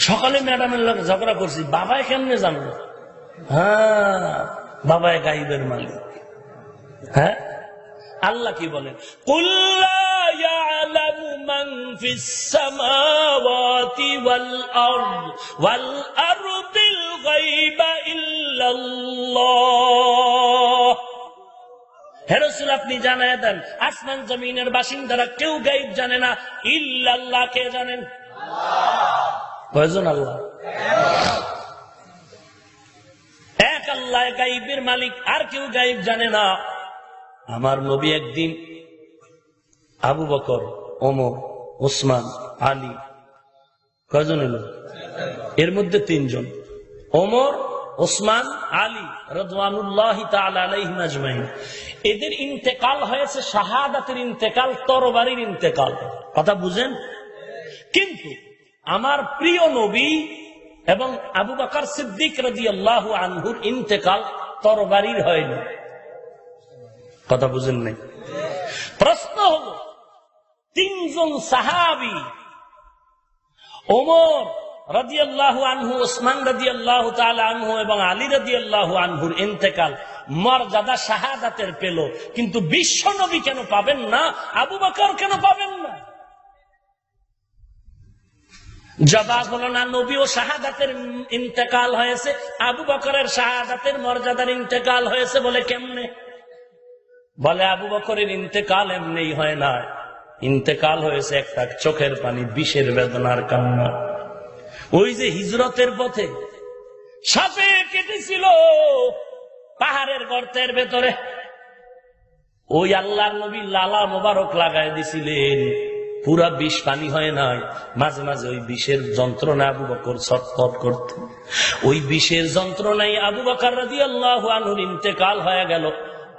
সকালে ম্যাডামের লোক ঝগড়া করছি, বাবাই কেমনে জানলো? হ্যাঁ, বাবাই গাইবের মালিক। হ্যাঁ, আল্লাহ কি বলেন? কুল লা ইয়ালামু মান ফিস সামাওয়াতি ওয়াল আরদিল গায়বা ইল্লাল্লাহ। হে রাসূল, আপনি জানায় দেন আসমান জমিনের বাসিন্দারা কেউ গায়ব জানে না, ইল্লাল্লাহ কে জানেন? কয়জন? আল্লাহ এক, আল্লাহ গায়বের মালিক, আর কেউ গায়ব জানে না। আমার নবী একদিন আবু বকর, ওমর, ওসমান, আলী, কয়জন এলো? এর মধ্যে তিনজন, ওমর, ওসমান, আলী রাদিয়াল্লাহু তাআলা আলাইহিম আজমাইন। এদের ইন্তেকাল হয়েছে শাহাদাতের ইন্তেকাল, তরবারির ইন্তেকাল। কথা বুঝেন? কিন্তু আমার প্রিয় নবী এবং আবু বকর সিদ্দিক রাদিয়াল্লাহু আনহুর ইন্তেকাল তরবারির হয়নি। কথা বুঝেন নাই? প্রশ্ন হলো, তিনজন সাহাবী ওমর রাদিয়াল্লাহু আনহু, ওসমান রাদিয়াল্লাহু তাআলা আনহু এবং আলী রাদিয়াল্লাহু আনহুর ইন্তেকাল মর্যাদা শাহাদাতের পেল, কিন্তু বিশ্ব নবী কেন পাবেন না? আবু বকর কেন পাবেন না? জবাব হলো না, নবীও শাহাদাতের ইন্তেকাল হয়েছে, আবু বকরের শাহাদাতের মর্যাদার ইন্তেকাল হয়েছে। বলে কেমনে? বলে আবু বকরের ইন্তেকাল এমনি হয় না, ইন্তেকাল হয়েছে একটা চোখের পানি, বিষের বেদনার কান্না। ওই যে হিজরতের পথে সাপে কেটেছিল পাহাড়ের গর্তের ভেতরে, ওই আল্লাহর নবী লালা মোবারক লাগায় দিছিলেন, পুরা বিষ পানি হয় নাই, মাঝে মাঝে ওই বিষের যন্ত্রণা আবু বকর ছটফট করতেন। ওই বিষের যন্ত্রণায় আবু বকর রাদিয়াল্লাহু আনহুর ইন্তেকাল হয়ে গেল।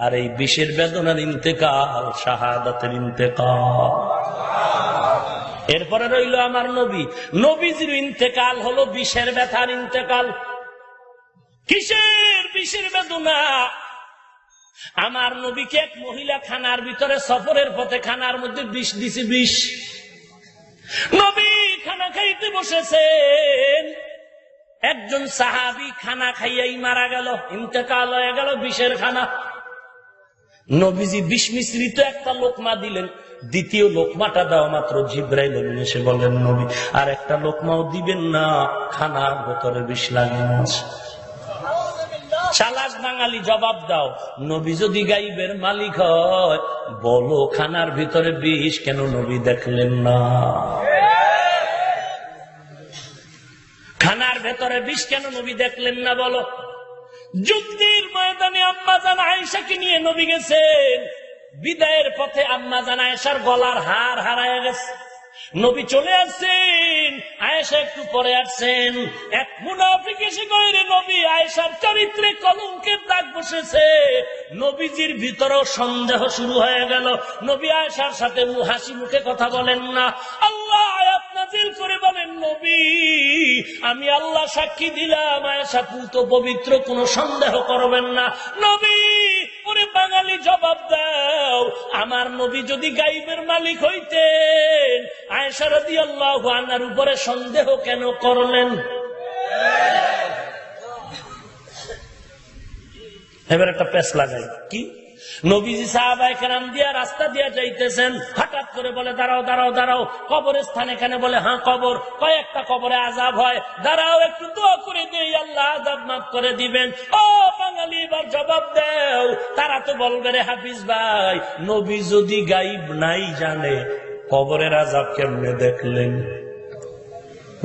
আর এই বিষের বেদনার ইন্তেকাল শাহাদাতের ইন্তেকাল। এরপরে রইল আমার নবী, নবীজির ইন্তেকাল হলো বিষের ব্যথার ইন্তেকাল। কিসের বিষের বেদনা? আমার নবীকে এক মহিলা খানার ভিতরে সফরের পথে খানার মধ্যে বিষ দিছে। বিষ, নবী খানা খাইতে বসেছেন, একজন সাহাবী খানা খাইয়াই মারা গেল, ইন্তেকাল হয়ে গেল বিষের খানা। নবীজি বিষ মিশ্রিত একটা লোকমা দিলেন, দ্বিতীয় লোকমাটা দেওয়া মাত্র জিবরাইল আমিন এসে বলেন, নবী আর একটা লোকমাও দিবেন না, খানার ভেতরে বিষ লাগে না। চালাক বাঙালি জবাব দাও, নবী যদি গাইবের মালিক হয়, বলো খানার ভিতরে বিষ কেন নবী দেখলেন না? খানার ভেতরে বিষ কেন নবী দেখলেন না বলো? যুদ্ধের ময়দানে আম্মাজান আয়েশাকে নিয়ে নবী গেছেন, বিদায়ের পথে আম্মাজান আয়েশার গলার হার হারায় গেছে। নবী চলে আসছেন, আয়েশা একটু পরে আসছেন। এক মুনাফিক এসে কইরে, নবী আয়েশার চরিত্রে কলঙ্কের দাগ বসেছে। নবীজির ভিতরেও সন্দেহ শুরু হয়ে গেল। নবী আয়েশার সাথে হাসি মুখে কথা বলেন না, আল্লাহ আয়াত নাযিল করে বলেন, নবী আমি আল্লাহ সাক্ষী দিলাম আয়েশা পুত পবিত্র, কোনো সন্দেহ করবেন না। নবী, ওরে বাঙালি জবাব দাও, আমার নবী যদি গাইবের মালিক হইতেন, আয়েশা রাদিয়াল্লাহু আনহার উপরে সন্দেহ কেন করলেন? এবার একটা পেশ লাগাই। কি? নবীজি সাহাবায়ে কেরাম দিয়া রাস্তা দিয়া যাইতেছেন, হঠাৎ করে বলে, দাঁড়াও দাঁড়াও দাঁড়াও, কবরস্থান এখানে? বলে হ্যাঁ কবর। কয়েকটা কবরে আযাব হয়, দাঁড়াও একটু দোয়া করে দেই, আল্লাহ আযাব মাফ করে দিবেন। ও বাঙালি, এবার জবাব দাও। তারা তো বলবে, রে হাফিজ ভাই, নবী যদি গাইব নাই জানে, কবরের আযাব কেমনে দেখলেন?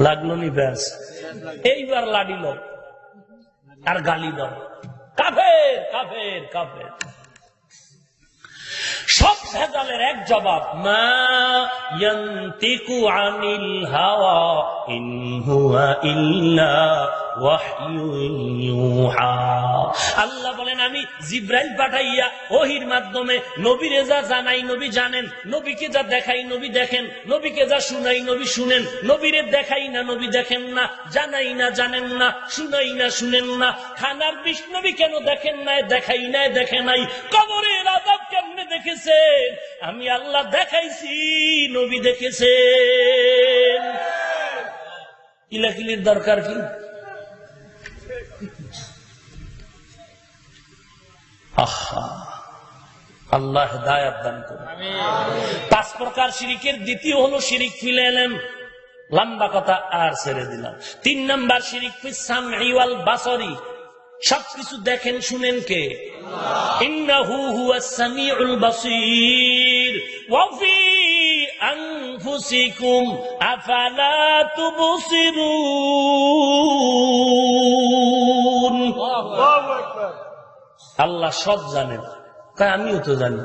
লাগলো নি? ব্যাস, এইবার লাডিল আর গালি দাও, কাফের কাফের কাফের। সব ভেজালের এক জবাব, মা ইয়ান্তিকু আনিল হাওয়া ইন হুয়া ইল্লা ওয়াহয়ুন ইউহা। আল্লাহ বলেন আমি জিব্রাইল পাঠাইয়া ওহীর মাধ্যমে নবীরে যা জানাই নবী জানেন, নবীকে যা দেখাই নবী দেখেন, নবীকে যা শুনাই নবী শুনেন, নবীরে দেখাই না নবী দেখেন না, জানাই না জানেন না, শুনাই না শুনেন না। খানার বিষ নবী কেন দেখেন নাই, দেখাই নাই দেখে নাই। কবরের আযাব কেমনে দেখেছেন, আমি আল্লাহ দেখাইছি, নবী দেখেছেন। কিলাকিলির দরকার কি? আল্লাহ হিদায়াত দান করুন। 5 প্রকার শিরিকের দ্বিতীয় হলো শিরিক ফিল ইলম। লম্বা কথা আর ছেড়ে দিলাম। 3 নাম্বার শিরিক ফিস সামঈ ওয়াল বাসরি, সবকিছু দেখেন শুনেন কে? ইন্নাহু হুয়াস সামিউল বাসীর ওয়া ফি আনফুসিকুম আফালা তুবসিরুন। আল্লাহু আকবার। আল্লাহ সব জানেন, তাই আমিও তো জানি।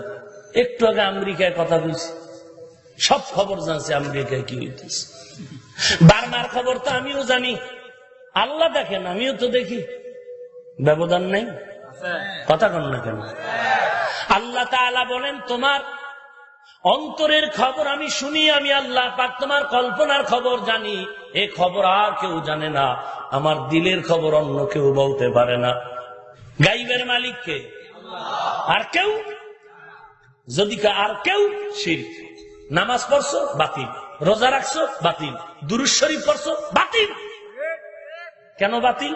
একটু আগে আমেরিকায় কথা বলছি, সব খবর জানছি আমেরিকায় কি হইতেছে। বার্মার খবর তো আমিও জানি। আল্লাহ দেখেন, আমিও তো দেখি, ব্যবধান নাই? কথা কন না কেন? আল্লাহ তাআলা বলেন তোমার অন্তরের খবর আমি শুনি, আমি আল্লাহ পাক তোমার কল্পনার খবর জানি। এ খবর আর কেউ জানে না, আমার দিলের খবর অন্য কেউ বলতে পারে না। গাইবের মালিক কে? আর কেউ? যদি আর কেউ শিরক। নামাজ পড়ছো বাতিল, রোজা রাখছো বাতিল, দুরূদ শরীফ পড়ছো বাতিল। কেন বাতিল?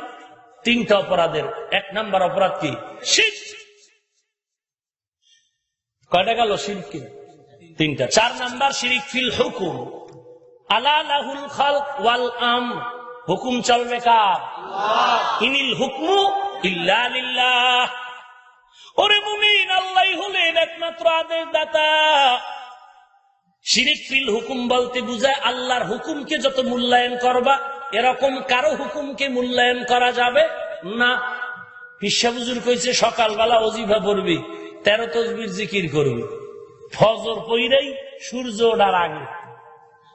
3টা অপরাধের 1 নাম্বার অপরাধ কি? শিরক। কয়টা গেল শিরক? 3টা। 4 নাম্বার শিরক ফিল হুকুম। আলা লাহুল খালক ওয়াল আমর, হুকুম চলবে কার? আল্লাহ। ইনিল হুকমু ইল্লা লিল্লাহ। ওরে মুমিন, আল্লাহই হলেন একমাত্র আদেশদাতা। শিরিক ফিল হুকুম বলতে বুঝায় আল্লাহর হুকুমকে যত মূল্যায়ন করবা, এরকম কারো হুকুমকে মূল্যায়ন করা যাবে না। পিসা হুজুর কইছে সকালবেলা ওজিফা পড়বি, 13 তাসবিহ জিকির করবি, ফজর পইরাই সূর্য ওঠার আগে।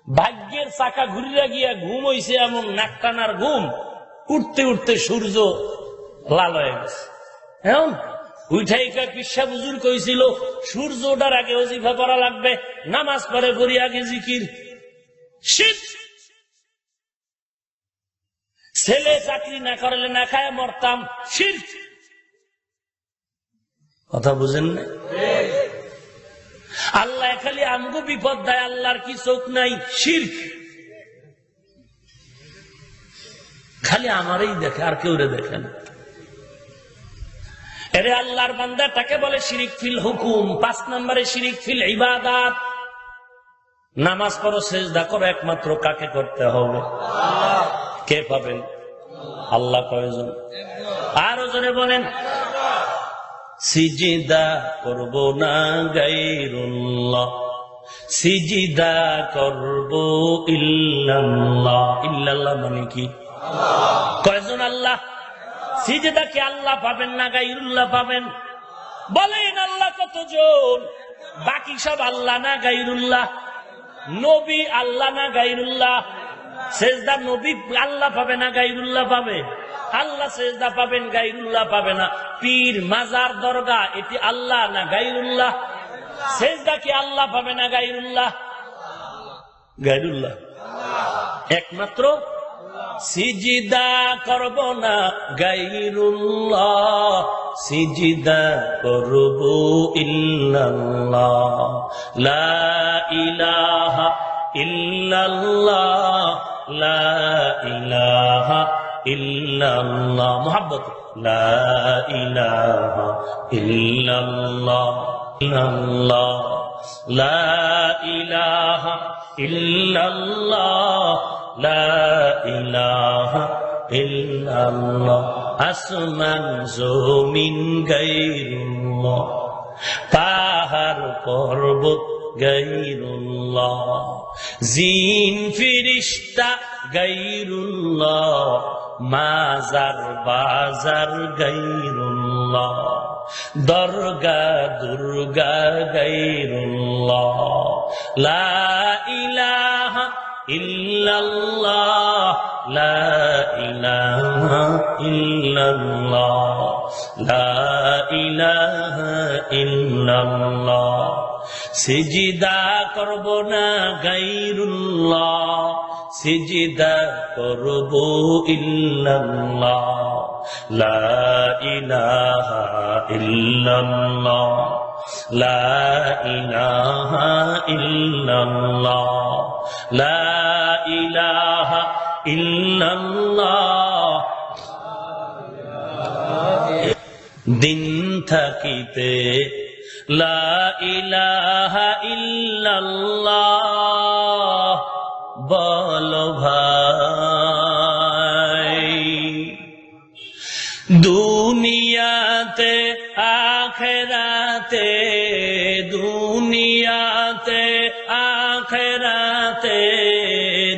ভাগ্যের চাকা ঘুরিয়া গিয়া ঘুম হইছে এমন নাকটানার ঘুম, উঠতে উঠতে সূর্য লাল হয়ে গেছে। এখন উঠাইকা পিসা হুজুর কইছিল সূর্য ওঠার আগে ওজিফা পড়া লাগবে, নামাজ পড়ে পড়ি আগে জিকির। শিরক। ছেলে চাকরি না করলে না খায় মরতাম, শিরক। কথা বুঝেন না? আল্লাহ খালি আমগো বিপদ দেয়, আল্লাহর কি চোখ নাই? শিরক। খালি আমারই দেখে, আর কেউ দেখে না। এরে আল্লাহর বান্দা তাকে বলে শিরিক ফিল হুকুম। 5 নম্বরে শিরিক ফিল ইবাদাত। নামাজ পড়ো, সেজদা করো, একমাত্র কাকে করতে হবে? আল্লাহ। কে পাবেন? আল্লাহ। কয়জন? আরো জোরে বলেন। সিজদা করব না গায়রুল্লাহ, সিজদা করব ইল্লাল্লাহ। ইল্লাল্লাহ মানে কি? আল্লাহ। কয়জন আল্লাহ? সিজদা কি আল্লাহ পাবেন না গায়রুল্লাহ পাবেন? বলেন আল্লাহ কতজন? বাকি সব আল্লাহ না গায়রুল্লাহ? নবী আল্লাহ না গায়রুল্লাহ? সেজদা নবী আল্লাহ পাবে না গায়রুল্লাহ পাবে? আল্লাহ সেজদা পাবেন, গায়রুল্লাহ পাবে না। পীর, মাজার, দরগা এটি আল্লাহ না গায়রুল্লাহ? সেজদা কি আল্লাহ পাবে না গায়রুল্লাহ? গায়রুল্লাহ একমাত্র। সিজদা করব না গায়রুল্লাহ, সিজদা করব ইল্লাল্লাহ। লা ইলাহা ইল্লাল্লাহ, লা ইলাহা ইল্লাল্লাহ। মুহাব্বত। লা ইলাহা ইল্লাল্লাহ, ইল্লাল্লাহ। লা ইলাহা ইল্লাল্লাহ, লা ইলাহা ইল্লাল্লাহ। আসমান জমিন গায়রুল্লাহ, পাহাড় পর্বত গায়রুল্লাহ, জিন ফিরিস্তা গায়রুল্লাহ, মাজার বাজার গায়রুল্লাহ, দরগা দুর্গা গায়রুল্লাহ। লা ইলাহা ইল্লাল্লাহ, লা ইলাহা ইল্লাল্লাহ, লা ইলাহা ইল্লাল্লাহ। সিজদা করব না গায়রুল্লাহ, সিজদা করব ইল্লাল্লাহ, লা ইলাহা ইল্লাল্লাহ, লা ইলাহা ইল্লাল্লাহ, লা ইলাহা ইল্লাল্লাহ। দিন থাকিতে লা ইলাহা ইল্লাল্লাহ বলো ভাই। দুনিয়াতে আখেরাতে, দুনিয়াতে আখেরাতে,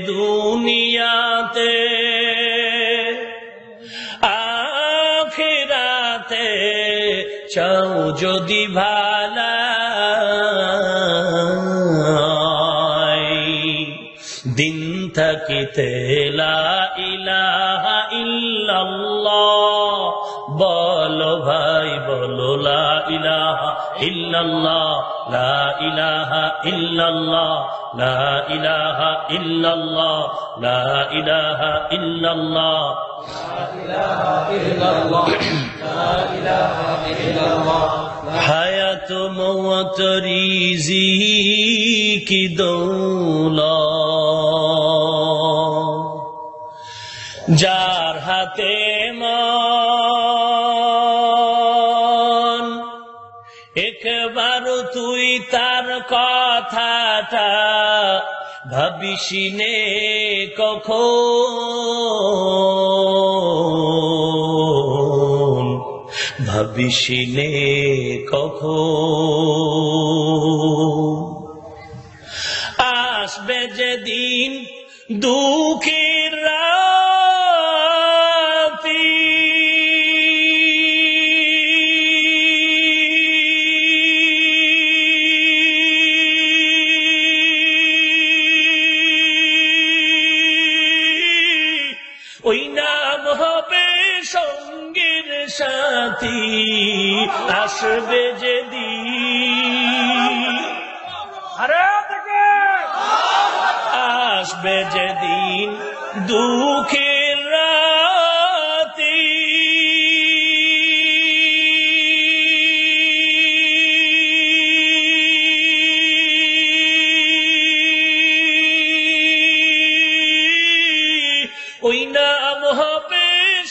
দুনিয়াতে আখেরাতে চাও যদি ভালাই, দিন থাকিতে লা ইলাহা ইল্লাল্লাহ বলো ভাই, বলো লা ইলাহা ইল্লাল্লাহ, লা ইলাহা ইল্লাল্লাহ, লা ইলাহা ইল্লাল্লাহ, লা ইলাহা ইল্লাল্লাহ, লা ইলাহা ইল্লাল্লাহ, লা ইলাহা ইল্লাল্লাহ। হায়াত মওত রিজিকি দৌলত, যার হাতে মন একবার তুই তার কথাটা ভাবিসিনে কখন, ভাবিসিনে কখন। আসবে যেদিন দুঃখের রাতি, ওই নাম হবে সঙ্গীর সাথী। আসবে যেদিন, আসবে যেদিন দুঃখের রাতি, ওই নাম হবে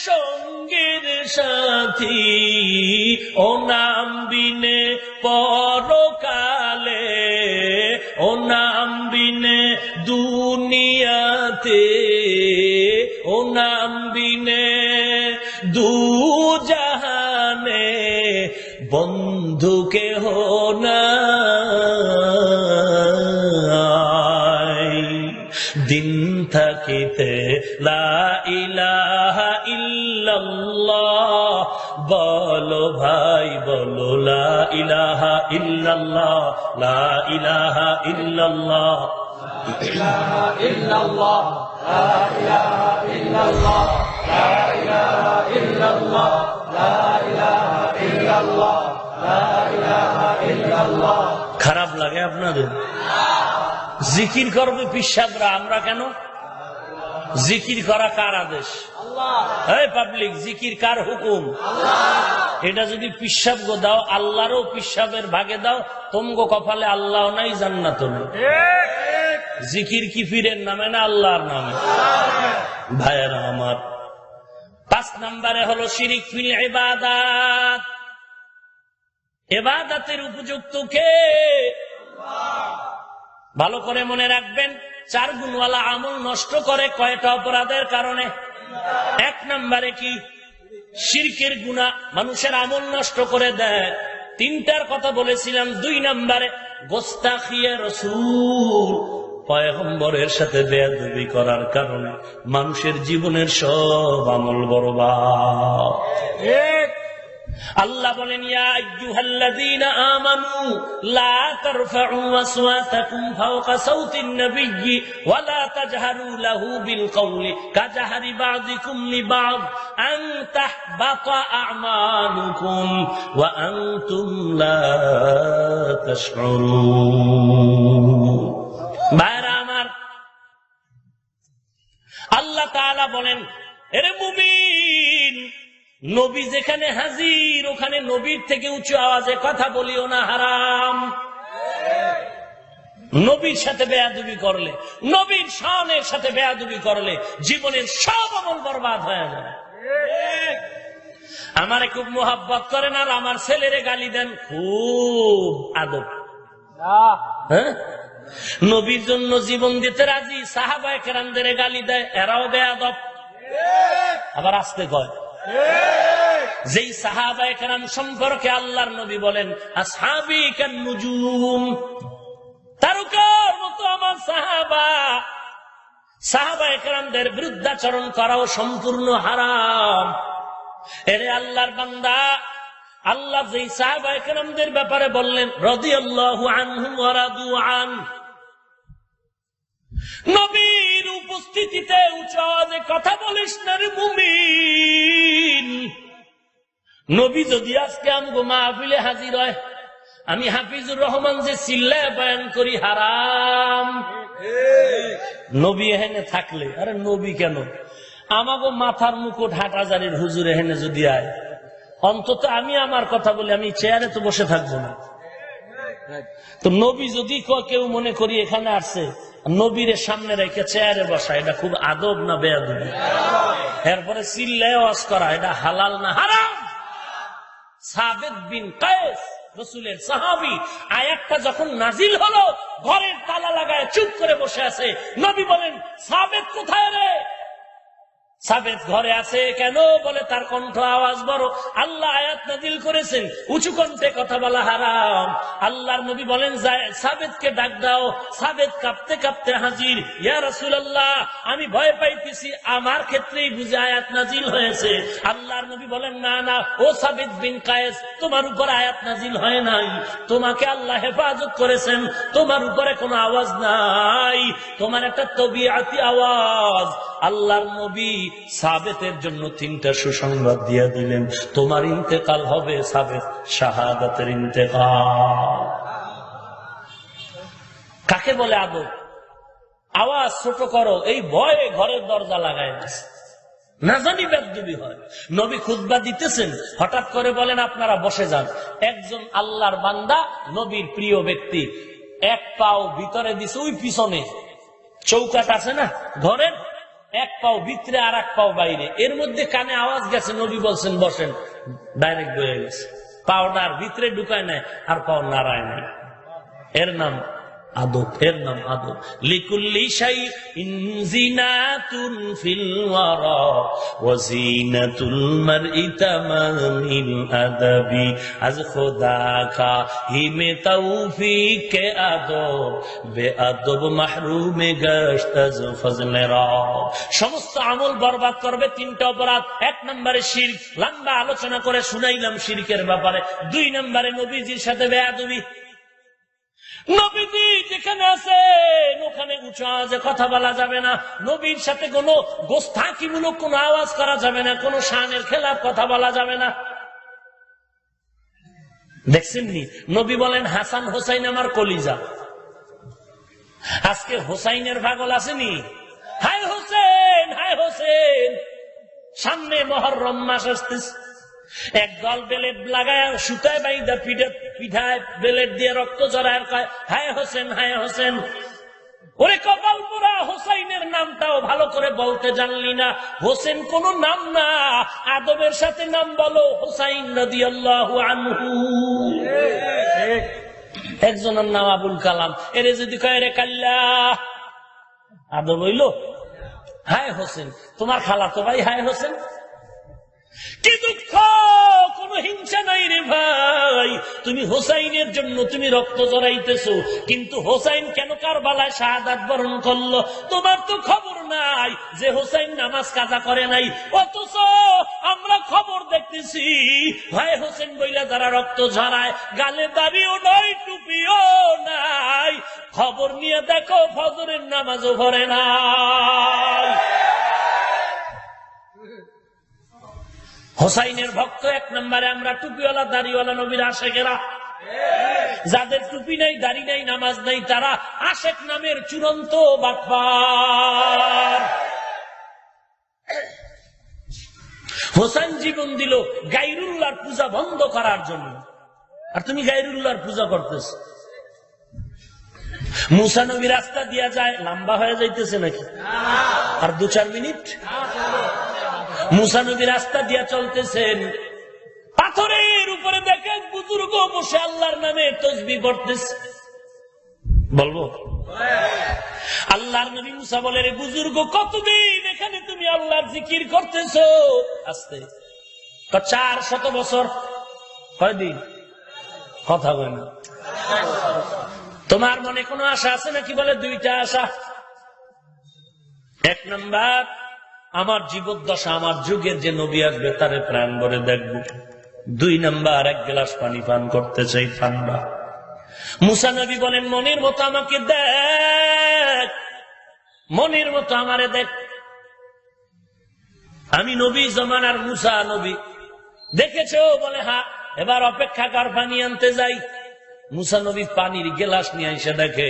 সঙ্গের সাথী। ও নাম বিনে পরকালে, ও নাম বিনে দুনিয়াতে, ও নাম বিনে দুজাহানে বন্ধু কেহ নাই। দিন থাকিতে লা ইলাহা ইল্লাল্লাহ বলো ভাই, বলো লা ইলাহা ইল্লাল্লাহ, লা ইলাহা ইল্লাল্লাহ, লা ইলাহা ইল্লাল্লাহ, লা ইলাহা ইল্লাল্লাহ, লা ইলাহা ইল্লাল্লাহ, লা ইলাহা ইল্লাল্লাহ, লা ইলাহা ইল্লাল্লাহ। খারাপ লাগে আপনাদের? জিকির করবে পিশাবরা, আমরা কেন? জিকির করা কার আদেশ? এই পাবলিক, জিকির কার হুকুম? এটা যদি পিশাব গো দাও, আল্লাহরও পিশাবের ভাগে দাও, তোমগো কপালে আল্লাহ নাই, জান্নাত নেই। জিকির কি পীরের নামে না আল্লাহর নামে? ভাইয়েরা আমার, 5 নম্বরে হলো শিরিক ফিল ইবাদাত। ইবাদতের উপযুক্ত কে? ভালো করে মনে রাখবেন, 4 গুণওয়ালা আমল নষ্ট করে কয়টা অপরাধের কারণে? 1 নম্বরে কি? শিরকের গুনাহ মানুষের আমল নষ্ট করে দেয়। 3টার কথা বলেছিলাম। 2 নম্বরে গোস্তাখিয়ে রাসূল, পয়গম্বরের সাথে বেয়াদবি করার কারণে মানুষের জীবনের সব আমল বরবাদ। আল্লাহ বলেন, ইয়া আইয়ুহাল্লাযীনা আমানু লা তারফাউ আসওয়াতাকুম ফাওকা সাওতিন নাবিয়্যি ওয়া লা তাজহারু লাহু বিল কওলি কাজহারি বাযিকুম লিবায আন তাহবাতা আমালুকুম ওয়া আনতুম লা তাশউরুন। ভাইরা আমার, আল্লাহ তাআলা বলেন, এরে মুমিন, নবী যেখানে হাজির ওখানে নবীর থেকে উঁচু আওয়াজে কথা বলিও না, হারাম। নবীর সাথে বেয়াদবি করলে, নবীর শানের সাথে বেয়াদবি করলে জীবনের সব আমল বরবাদ হয়ে যায়। আমারে খুব মোহাব্বত করেন আর আমার ছেলেরে গালি দেন, খুব আদব। হ্যাঁ, নবীর জন্য জীবন দিতে রাজি, সাহাবায়ে কেরামদের গালি দেয়, এরাও বেয়াদব। আবার আসতে কয়, যেই সাহাবায়ে কেরাম সম্পর্কে আল্লাহর নবী বলেন, আসহাবী কান নুজুম, তারকার মতো আমার সাহাবা। সাহাবায়ে কেরামদের বিরুদ্ধাচরণ করাও সম্পূর্ণ হারাম। এরে আল্লাহর বান্দা, আল্লাহ যেই সাহাবায়ে কেরামদের ব্যাপারে বললেন, রাদিয়াল্লাহু আনহুম ওয়া রাদু আন, নবীর উপস্থিতিতে উচ্চ আওয়াজে কথা বলিস না রে মুমিন। নবী যদি আজকে আমগো মাহফিলে হাজির হয়, আমি হাফিজুর রহমান যে চিল্লায় বয়ান করি, হারাম। নবী এখানে থাকলে, আরে নবী কেন, আমাগো মাথার মুকুট হাটহাজারির হুজুর এখানে যদি আয়, অন্তত আমি আমার কথা বলি, আমি চেয়ারে তো বসে থাকবো না। তো নবী যদি কেউ মনে করি এখানে আসছে, নবীর সামনে রেখে চেয়ারে বসা, এটা খুব আদব না বেয়াদবি? এরপরে চিল্লায় ওয়াজ করা, এটা হালাল না হারাম? সাবিত বিন কায়েস, রাসূলের সাহাবী, আয়াতটা যখন নাজিল হলো ঘরের তালা লাগায় চুপ করে বসে আছে। নবী বলেন, সাবিত কোথায় রে? সাবিত ঘরে আছে কেন? বলে তার কণ্ঠ আওয়াজ বড়। আল্লাহ আয়াত নাজিল করেছেন উঁচু কণ্ঠে কথা বলা হারাম। আল্লাহর নবী বলেন, সাবিতকে ডাক দাও। সাবিত কাঁপতে কাঁপতে হাজির। ইয়া রাসূলুল্লাহ, আমি ভয় পাইতেছি, আমার ক্ষেত্রেই বুঝে আয়াত নাজিল হয়েছে। আল্লাহর নবী বলেন, না না, ও সাবিত বিন কায়েস, তোমার উপর আয়াত নাজিল হয় নাই, তোমাকে আল্লাহ হেফাজত করেছেন, তোমার উপরে কোনো আওয়াজ নাই, তোমার একটা তবিয়াতি আওয়াজ। আল্লাহর নবী সাবেতের জন্য 3টা সুসংবাদ দিয়ে দিলেন, তোমার ইন্তেকাল হবে, সাবেত শাহাদাতের ইন্তেকাল। কাকে বলে আদব? আওয়াজ ছোট করো, এই ভয়ে ঘরের দরজা লাগায় দিচ্ছে, না জানি বেয়াদবি হয়। নবী খুতবা দিতেছেন, হঠাৎ করে বলেন, আপনারা বসে যান। একজন আল্লাহর বান্দা, নবীর প্রিয় ব্যক্তি, এক পাও ভিতরে দিছে, ওই পিছনে চৌকাট আছে না ঘরের, এক পাও ভিতরে আর এক পাও বাইরে, এর মধ্যে কানে আওয়াজ গেছে, নবী বলছেন বসেন, ডাইরেক্ট বয়ে গেছে। পাওনার ভিতরে ঢুকায় নাই আর পাও নাড়ায় নাই। এর নাম আদব, এর নাম আদব। লিকুল্লি শাইইন জিনাতুন ফিল ওয়ারা ওয়া জিনাতুল মারই তামামিল আদাবি আজ খোদা কা হিমে তৌফিক কে আদব বেআদব মাহরুমে গশত আজ ফজলে রব। সমস্ত আমল বরবাদ করবে 3টা অপরাধ। 1 নম্বরে শিরক, লম্বা আলোচনা করে শুনাইলাম শিরকের ব্যাপারে। 2 নম্বরে নবীজির সাথে বেয়াদবি। নবীজি যেখানে আছেন ওখানে উঁচু আওয়াজে কথা বলা যাবে না, নবীর সাথে কোনো গোস্তাকিমূলক কোনো আওয়াজ করা যাবে না, কোনো শানের খেলাফ কথা বলা যাবে না। দেখছেন নি, নবী বলেন, হাসান হোসাইন আমার কলিজা। আজকে হোসাইনের পাগল আসেনি, হায় হোসেন হায় হোসেন। সামনে মুহররম মাস আসতেছে, একদল বেলেট লাগায় সুতায় বাইদা পিঠায় বেলেট দিয়ে রক্ত ঝরায় কয়, হায় হোসেন হায় হোসেন। ওরে কপাল পোড়া, হোসাইনের নামটাও ভালো করে বলতে জানলি না। হোসেন কোন নাম না, আদবের সাথে নাম বলো, হোসাইন রাদিয়াল্লাহু আনহু। একজনের নাম আবুল কালাম, এরে যদি কয় রে কাল্লা, আদব হইল? হায় হোসেন, তোমার খালাতো ভাই হায় হোসেন। কি দুঃখ, কোন হিংসা নাই রে ভাই। তুমি হোসাইনের জন্য তুমি রক্ত জড়াইতেছো, কিন্তু হোসাইন কেন কারবালায় শাহাদাত বরণ করলো তোমার তো খবর নাই যে হোসাইন নামাজ কাজা করে নাই। অথচ আমরা খবর দেখতেছি ভাই হোসেন বইলা যারা রক্ত ঝরায়, গালে দাড়িও নাই, টুপিও নাই, খবর নিয়ে দেখো ফজরের নামাজও পড়ে নাই। হোসাইনের ভক্ত এক নম্বরে আমরা টুপিওয়ালা দাড়িওয়ালা নবীর আশেকেরা। যাদের টুপি নাই, দাড়ি নাই, নামাজ নাই, তারা আশেক নামের চূড়ান্ত বাটপার। হোসেন জীবন দিল গায়রুল্লাহর পূজা বন্ধ করার জন্য, আর তুমি গায়রুল্লাহর পূজা করতেছ। মুসা নবী রাস্তা দিয়া যায়, লম্বা হয়ে যাইতেছে নাকি? আর 2-4 মিনিট। মুসা নবী রাস্তা দিয়া চলতেছেন, পাথরের উপরে দেখে বুজুর্গ বসে আল্লাহর নামে তসবিহ পড়তেছে। বলবো আল্লাহর নবী মুসা বলে, রে বুজুর্গ, কতদিন এখানে তুমি আল্লাহর জিকির করতেছো? আস্তে 400 বছর। কয়দিন? কথা বলে না। তোমার মনে কোনো আশা আছে নাকি? বলে 2টা আশা। 1 নাম্বার, আমার জীবদ্দশা, আমার যুগের যে নবী আসবে তারে প্রাণ ভরে দেখব। 2 নাম্বার, 1 গ্লাস পানি পান করতে চাই ঠান্ডা। মুসা নবী বলেন, মনের মতো আমাকে দেখ, মনের মতো আমারে দেখ। আমি নবী জমানার মুসা নবী, দেখেছো? বলে হ্যাঁ। এবার অপেক্ষা কর, পানি আনতে যাই। মুসা নবী পানির গ্লাস নিয়ে এসে দেখে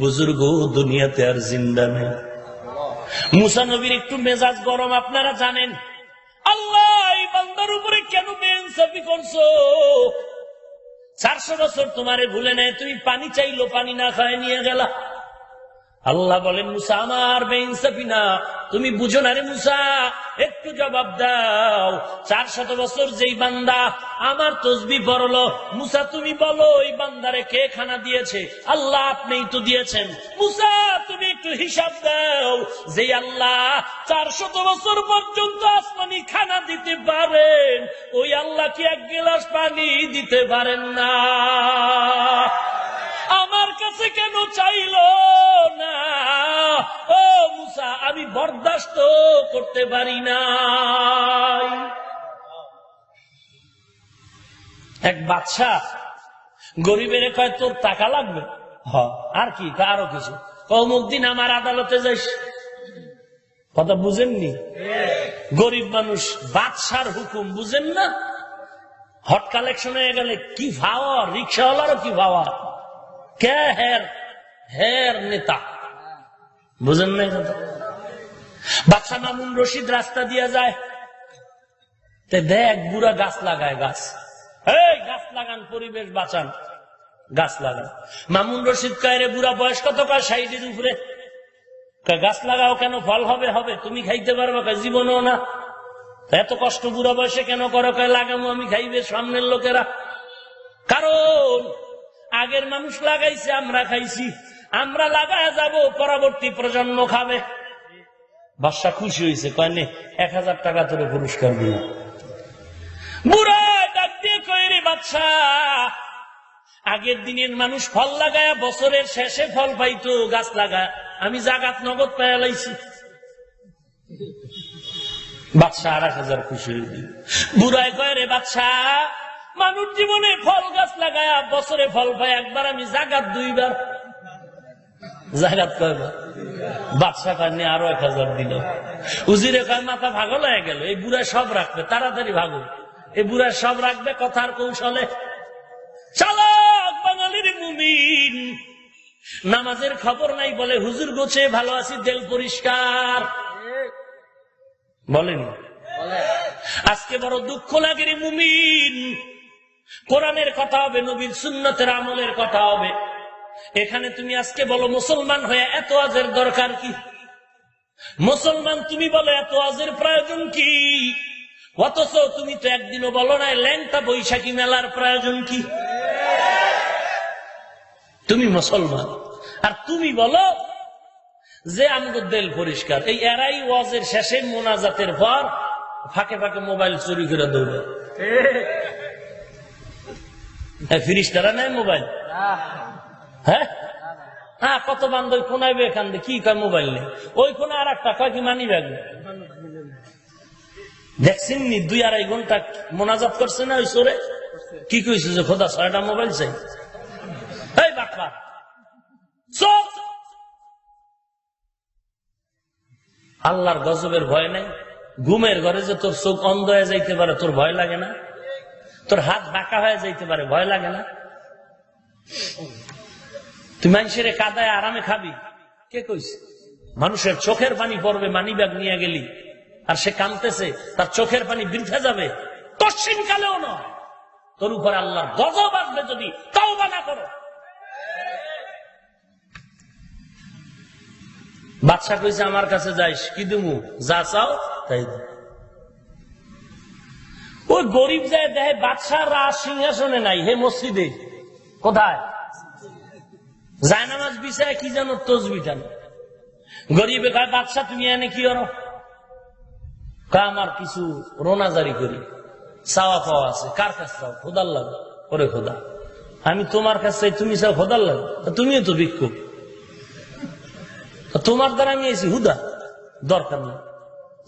বুজুর্গ দুনিয়াতে আর জিন্দা নেই। মুসা নবীর একটু মেজাজ গরম, আপনারা জানেন। আল্লাহ এই বান্দার উপরে কেন বেইনসাফি করছো? 400 বছর তোমারে ভুলে নেয়, তুমি পানি চাইলো, পানি না খায় নিয়ে গেলা। আল্লাহ বলেন, মুসা আমার বেইনসাফি না, তুমি বুঝো না রে মুসা, একটু জবাব দাও। 400 বছর যেই বান্দা আমার তসবিহ পড়লো, মুসা তুমি বলো এই বান্দারে কে খানা দিয়েছে? আল্লাহ আপনিই তো দিয়েছেন। মুসা তুমি একটু হিসাব দাও, যে আল্লাহ 400 বছর পর্যন্ত আসমানি খানা দিতে পারেন, ওই আল্লাহ কি 1 গ্লাস পানি দিতে পারেন না? আমার কাছে কেন চাইল না? ও মুসা, আমি বরদাস্ত করতে পারি না। এক বাদশা গরিবের কয়, তোর টাকা লাগবে? আর কি? আরো কিছু। অমুক দিন আমার আদালতে যাইস। কথা বুঝেননি? গরিব মানুষ, বাদশার হুকুম বুঝেন না? হট কালেকশন হয়ে গেলে কি ভাওয়া, রিক্সাওয়ালারও কি ভাওয়া, কে হের নেতা, বুঝেন না কথা? বাদশা মামুন রশিদ রাস্তা দিয়ে যায়, দেখ বুড়া গাছ লাগায়, গাছ, এই গাছ লাগান, পরিবেশ বাঁচান, গাছ লাগান। মামুন রশিদ কয়, রে বুড়া বয়স কত? কয় 60-এর উপরে। গাছ লাগাও কেন? ফল হবে, হবে, তুমি খাইতে পারবা? জীবনও না। এত কষ্ট বুড়া বয়সে কেন করো? কয় লাগামো আমি, খাইবে সামনের লোকেরা। কারণ আগের মানুষ লাগাইছে, আমরা খাইছি, আমরা লাগায় যাব, পরবর্তী প্রজন্ম খাবে। বাদশা খুশি হয়েছে, কয় নে 1000 টাকা তোরে পুরস্কার দিল। বুড়া ডাক দিয়ে কয়, রে বাদশা, আগের দিনের মানুষ ফল লাগায় বছরের শেষে ফল পাইতো, গাছ লাগায়, আমি জাগাত নগদ পাইয়া লাইছি। বাদশা 1000 খুশি হয়ে দিল। বুড়ায় কয়, রে বাদশা, মানুষ জীবনে ফল গাছ লাগায় বছরে ফল পায় একবার, আমি জাগাত 2 বার। জাগাত কয়বার? বাদশা কারণে আরো 1000 দিল। উজিরে কয়, মাথা ভাগল হয়ে গেল, এই বুড়া সব রাখবে, তাড়াতাড়ি ভাগো, এই বুড়া সব রাখবে কথার কৌশলে। চালাক বাঙালির মুমিন, নামাজের খবর নাই, বলে হুজুর গোছে ভালো আছি, দেল পরিষ্কার। বলেনি? আজকে বড় দুঃখ লাগে রে মুমিন, কোরআনের কথা হবে, নবীর সুন্নতের আমলের কথা হবে, এখানে তুমি আজকে বলো মুসলমান হয়ে এত আজের দরকার কি? মুসলমান তুমি বলো এত আজের প্রয়োজন কি? অথচ তুমি তো একদিনও বলো না ল্যাংটা বৈশাখী মেলার প্রয়োজন কি? তুমি মুসলমান, আর তুমি বলো যে আমাদের দেল পরিষ্কার। এই এরাই ওয়াজের শেষে মোনাজাতের পর ফাঁকে ফাঁকে মোবাইল চুরি করে দৌড়ে। ফিরিস্তারা নেয় মোবাইল। হ্যাঁ হ্যাঁ, কত বান্ধব কোনাইবে এখান দিয়ে কি কয় মোবাইল নেই, ওই কোনা আর একটা কয় কি মানি ব্যাগ নেই। দেখছেন নি 2-2.5 ঘন্টা মোনাজাত করছে না ওই চোরে? কি কইছে যে খোদা 6টা মোবাইল চাই। এই বাটপা চোখ, আল্লাহর গজবের ভয় নাই? ঘুমের ঘরে যে তোর চোখ অন্ধ হয়ে যাইতে পারে তোর ভয় লাগে না? তোর হাত বাঁকা হয়ে যাইতে পারে ভয় লাগে না? তুই মানুষের কাদায় আরামে খাবি? কে কইছে? মানুষের চোখের পানি পড়বে মানিব্যাগ নিয়ে গেলি, আর সে কাঁদতেছে, তার চোখের পানি বৃথা যাবে? কশিন কালেও নয়। তোর উপর আল্লাহর গজব আসবে যদি তওবা না করো। বাদশা কইছে আমার কাছে যাইস, কি দিমু? যা চাও তাই। ওই গরিব যায় দেখে বাদশার রাজ সিংহাসনে নাই, হে মসজিদে কোথায় জায়নামাজ বিছায় কি যেন তসবিটা। গরিবে কয় বাদশা তুমি এনে কি করো? আমার কিছু রোনাজারি করি, চাওয়া পাওয়া আছে। কার কাছে চাও? খোদার লাগে। ওরে খোদা, আমি তোমার কাছে চাই, তুমি চাও খোদার লাগে? তুমিও তো ভিক্ষুক, তোমার দ্বারা আমি এসেছি হুদা, দরকার নেই।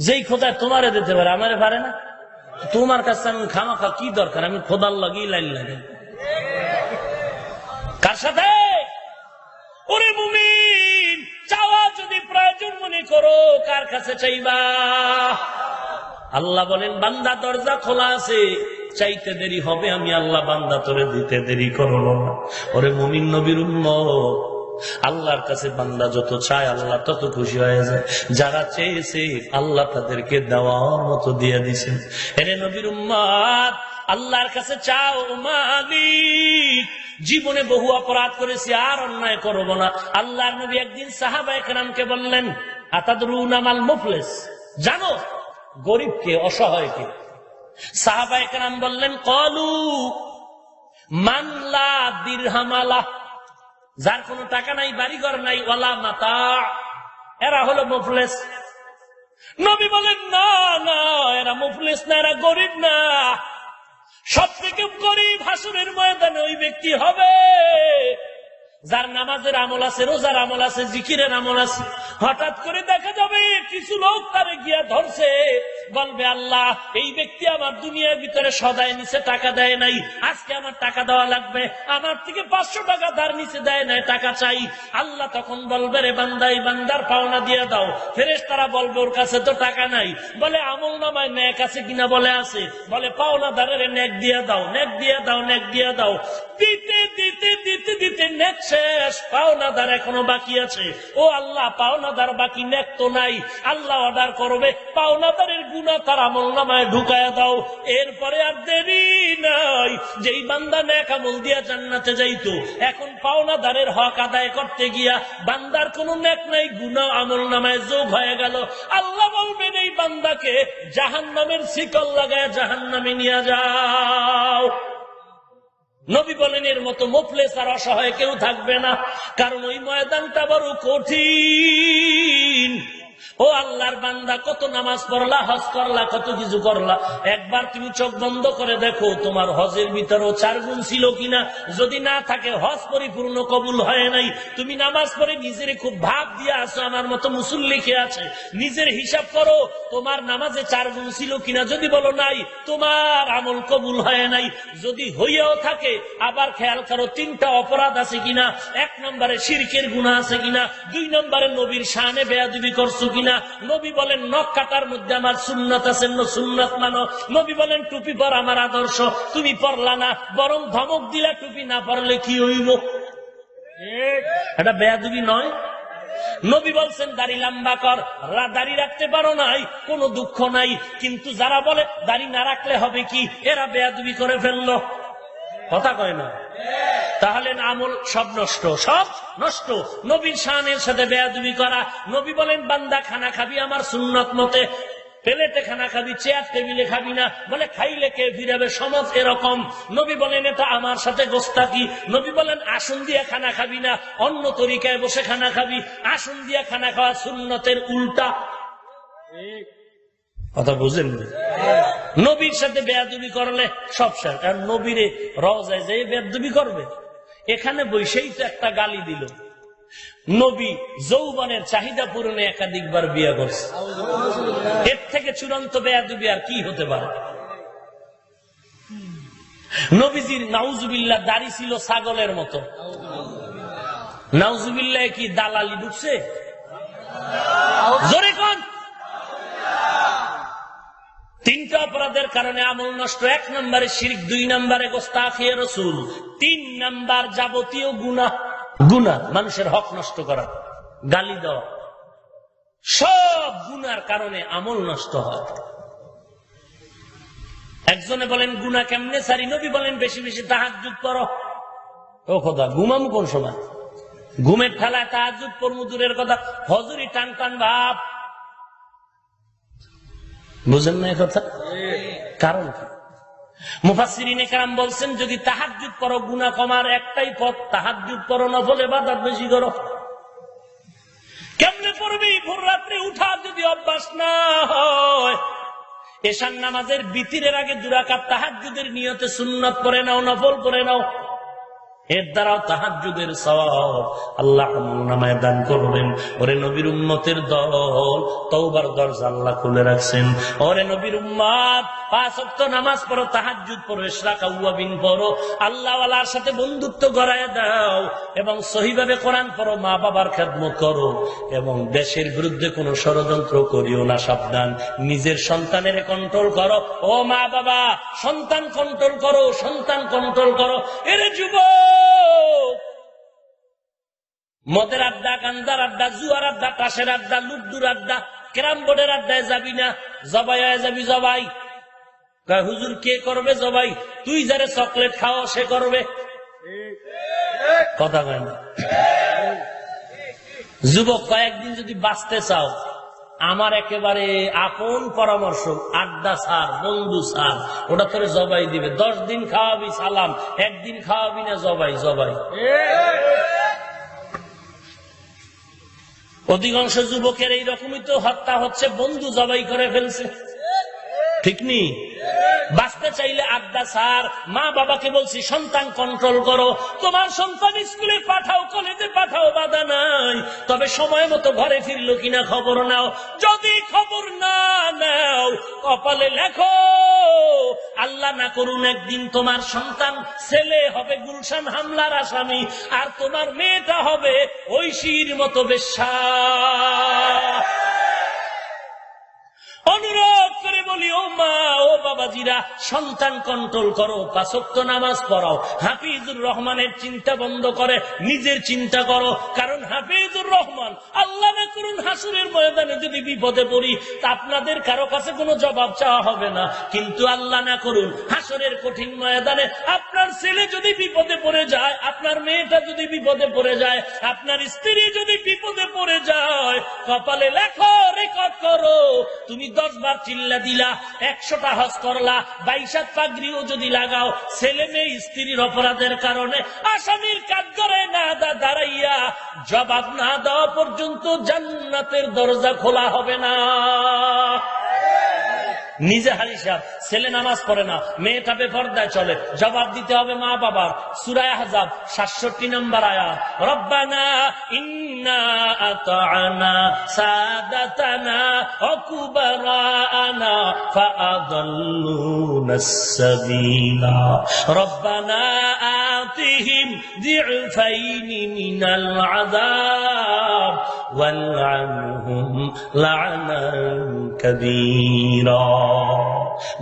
যেই খোদায় তোমারে দিতে পারে আমারে পারে না? তোমার কাছে আমি খামাখা কি দরকার? আমি খোদার লাগেই লাইন লাগে। কার সাথে? ওরে মুমিন, চাওয়া যদি প্রয়োজন মনে করো কার কাছে চাইবা? আল্লাহ বলেন বান্দা দরজা খোলা আছে, চাইতে দেরি হবে আমি আল্লাহ বান্দা তোরে দিতে দেরি করব না। ওরে মুমিন নবীর উম্মত, আল্লাহর কাছে বান্দা যত চায় আল্লাহ তত খুশি হয়ে যায়। যারা চেয়েছে আল্লাহ তাদেরকে দেওয়ার মতো দিয়ে দিছে। এরে নবীর উম্মত, আল্লাহর কাছে চাও, মালিক জীবনে বহু অপরাধ করেছি আর অন্যায় করব না। আল্লাহর নবী একদিন সাহাবায়ে কেরামকে বললেন আতাদরুনা মাল মুফলিস, জানো গরিবকে অসহায়কে? সাহাবায়ে কেরাম বললেন ক্বালু মান লা দিরহামালা, যার কোনো টাকা নাই, বাড়িঘর নাই, ওয়ালা মাতা, এরা হলো মুফলিস। নবী বলেন না না, এরা মুফলিস না, এরা গরিব না। সব থেকে গরিব হাসরের ময়দানে ওই ব্যক্তি হবে যার নামাজের আমল আছে, রোজার আমল আছে, জিকিরের আমল আছে। হঠাৎ করে দেখা যাবে কিছু লোক তারে গিয়া ধরছে, বলবে আল্লাহ এই ব্যক্তি আমার দুনিয়ার ভিতরে সদায় নিচে টাকা দেয় নাই, আজকে আমার টাকা দেওয়া লাগবে, আমার থেকে 500 টাকা ধার নিচে দেয় নাই, টাকা চাই। আল্লাহ তখন বলবে রে বান্দা, এই বান্দার পাওনা দিয়ে দাও। ফেরেশতারা বলবে ওর কাছে তো টাকা নাই। বলে আমল নামায় নেক আছে কিনা? বলে আছে। বলে পাওনাদারের নেক দিয়ে দাও, নেক দিয়ে দাও, নেক দিয়ে দাও। দিতে দিতে দিতে দিতে নেক শেষ, পাওনাদার এখনো বাকি আছে। ও আল্লাহ, পাওনাদার বাকি, নেক তো নাই। আল্লাহ অর্ডার করবে পাওনাদারের গুনাহ তার আমলনামায় ঢুকায়া দাও। এরপরে আর দেরি নাই, যেই বান্দা নেক আমল দিয়া জান্নাতে যাইতো, এখন পাওনাদারের হক আদায় করতে গিয়া বান্দার কোনো নেক নাই, গুনাহ আমলনামায় যোগ হয়ে গেল। আল্লাহ বলবেন এই বান্দাকে জাহান্নামের শিকল লাগায় জাহান্নামে নিয়ে যাও। নবী বলেন এর মতো মুফলিস আর অসহায় কেউ থাকবে না, কারণ ওই ময়দানটা বড় কঠিন। ও আল্লাহর বান্দা, কত নামাজ পড়লা, হজ করলা, কত কিছু করলা, একবার তুমি চোখ বন্ধ করে দেখো তোমার হজের ভিতরেও 4 গুণ ছিল কিনা। যদি না থাকে হজ পরিপূর্ণ কবুল হয় নাই। তুমি নামাজ পড়ে নিজের খুব ভাব দিয়ে আসো আমার মতো মুসল্লি কে আছে, নিজের হিসাব করো তোমার নামাজে 4 গুণ ছিল কিনা। যদি বলো নাই, তোমার আমল কবুল হয় নাই। যদি হইয়াও থাকে আবার খেয়াল করো 3টা অপরাধ আছে কিনা। 1 নম্বরে শিরকের গুনাহ আছে কিনা, 2 নম্বরে নবীর শানে বেয়াদবি করছো কিনা। নবী বলেন নখ কাটার মধ্যে আমার সুন্নাত আছে, সুন্নাত মানো। নবী বলেন টুপি পর আমার আদর্শ, তুমি পরলা না, বরং ধমক দিলা টুপি না পরলে কি হইল? এটা বেয়াদবি নয়? নবী বলছেন দাড়ি লম্বা কর, দাড়ি রাখতে পারো নাই, কোনো দুঃখ নাই। কিন্তু যারা বলে দাড়ি না রাখলে হবে কি, এরা বেয়াদবি করে ফেললো। কথা কয় না? তাহলে আমল সব নষ্ট, সব নষ্ট। নবীর শানের সাথে বেয়াদবি করা। নবী বলেন বান্দা খানা খাবি আমার সুন্নত মতে, প্লেটে খানা খাবি, চেয়ার টেবিলে খাবি না। বলে খাইলে কে ফিরাবে, সমাজ এরকম। নবী বলেন এটা আমার সাথে গোস্তাকি। নবী বলেন আসন দিয়ে খানা খাবি না, অন্য তরিকায় বসে খানা খাবি। আসন দিয়ে খানা খাওয়া সুন্নতের উল্টা। কথা বুঝেন? নবীর সাথে বেয়াদবি করলে সব শেষ। আর নবীরে রওজায় যে বেয়াদবি করবে, এখানে বৈশেই তো একটা গালি দিল। নবী যৌবনের চাহিদা পূরণে একাধিকবার বিয়ে করছে, এর থেকে চূড়ান্ত বেয়াদবি আর কি হতে পারে? নবীজির নাউজুবিল্লাহ দাড়ি ছিল ছাগলের মতো। নাউজুবিল্লাহ কি দালালি ঢুকছে? জোরে কোন? তিনটা অপরাধের কারণে আমল নষ্ট। 1 নম্বরে শিরক, 2 নম্বরে গোস্তাখিয়ে রাসূল, 3 নম্বর যাবতীয় গুনাহ। গুনাহ মানুষের হক নষ্ট করা, গালি দেওয়া, সব গুনার কারণে আমল নষ্ট হয়। একজনে বলেন গুনাহ কেমনে সারি? নবী বলেন বেশি বেশি তাহাজ্জুদ পড়ো। ও খোদা, ঘুমামু কোন সময়? ঘুমের ঠেলায় তাহাজ্জুদ পড়মু দূরের কথা, হজুরি টান টান ভাব। বুঝেন না কথা? কারণ কি? মুফাসসিরিনে কেরাম বলছেন যদি তাহাজ্জুদ পড়ো গুনাহ কমার একটাই পথ, তাহাজ্জুদ পড়ো, নফল ইবাদত বেশি করো। কেমনে পড়বি? ভোর রাত্রে উঠা যদি অভ্যাস না হয়, এশার নামাজের বিতিরের আগে 2 রাকাত তাহাজ্জুদের নিয়তে সুন্নাত পড়ে নাও, নফল পড়ে নাও। এর দ্বারাও তাহাজ্জুদের সওয়াব আল্লাহ আমলনামায় দান করবেন। ওরে নবীর উম্মতের দল, তওবার দরজা আল্লাহ খুলে রাখছেন। ওরে নবীর উম্মত, 5 ওয়াক্ত নামাজ পড়ো, তাহাজ্জুদ পড়ো, ইশরাক আউয়াবিন পড়ো, আল্লাহ ওয়ালার সাথে বন্ধুত্ব গড়ায় দাও, এবং সহিভাবে কোরআন পড়ো, মা বাবার খেদমত করো, এবং দেশের বিরুদ্ধে কোনো ষড়যন্ত্র করিও না। সাবধান, নিজের সন্তানের কন্ট্রোল করো। ও মা বাবা, সন্তান কন্ট্রোল করো, সন্তান কন্ট্রোল করো। এরে যুবক, মদের আড্ডা, গান্দার আড্ডা, জুয়ার আড্ডা, তাসের আড্ডা, লুড্ডুর আড্ডা, ক্যারাম বোর্ডের আড্ডায় যাবি না। জবাই হয়ে যাবি জবাই। হুজুর কে করবে জবাই? তুই যারে চকলেট খাও সে করবে। কথা কয় না? যুবক, কয়েকদিন যদি বাঁচতে চাও, আমার একেবারে আপন পরামর্শ, আড্ডা ছাড়, বন্ধু ছাড়, ওটা তোরে জবাই দিবে। 10 দিন খাওয়াবি সালাম, 1 দিন খাওয়াবি না জবাই। জবাই। অধিকাংশ যুবকের এইরকমই তো হত্যা হচ্ছে, বন্ধু জবাই করে ফেলছে। ঠিক নি? বাঁচতে চাইলে আড্ডা ছাড়। মা বাবাকে বলছি সন্তান কন্ট্রোল করো। তোমার সন্তান স্কুলে পাঠাও, কলেজে পাঠাও, বাধা নাই, তবে সময় মতো ঘরে ফিরলো কিনা খবর নাও। যদি খবর না নাও, কপালে লেখো, আল্লাহ না করুন একদিন তোমার সন্তান ছেলে হবে গুলশান হামলার আসামি, আর তোমার মেয়েটা হবে ঐশীর মতো বেশ্যা। অনুরোধ করে বলি, ও মা, ও বাবাজিরা, সন্তান কন্ট্রোল করো, 5 ওয়াক্ত নামাজ পড়াও। হাফিজুর রহমানের চিন্তা বন্ধ করে নিজের চিন্তা করো। কারণ হাফিজুর রহমান, আল্লাহ না করুন হাসরের ময়দানে যদি বিপদে পড়ি, তা আপনাদের কারো কাছে কোনো জবাব চাওয়া হবে না। কিন্তু আল্লাহ না করুন হাসরের কঠিন ময়দানে আপনার ছেলে যদি বিপদে পড়ে যায়, আপনার মেয়েটা যদি বিপদে পড়ে যায়, আপনার স্ত্রী যদি বিপদে পড়ে যায়, কপালে লেখো, রেকর্ড করো, তুমি 10 বার চিল্লা দিলা, 100টা হজ করলা, 22 পাগড়িও যদি লাগাও, ছেলে মেয়ে স্ত্রীর অপরাধের কারণে আসামির কাঠগড়ে না দাঁড়াইয়া জবাব না দেওয়া পর্যন্ত জান্নাতের দরজা খোলা হবে না। নিজে হারিসাব, ছেলে নামাজ পড়ে না, মেয়েটা বেপরদায় চলে, জবাব দিতে হবে মা বাবার। সূরা আহজাব 67 নম্বর আয়াত, রব্বানা ইন্না আতা'না সাদাতানা ওয়া কুবারানা ফাআদাল্লুনাস সাবিলা রব্বানা আতিহিম যি'ফাইনি মিনাল আযাব ওয়ালআনহুম লা'নান কাবীরা।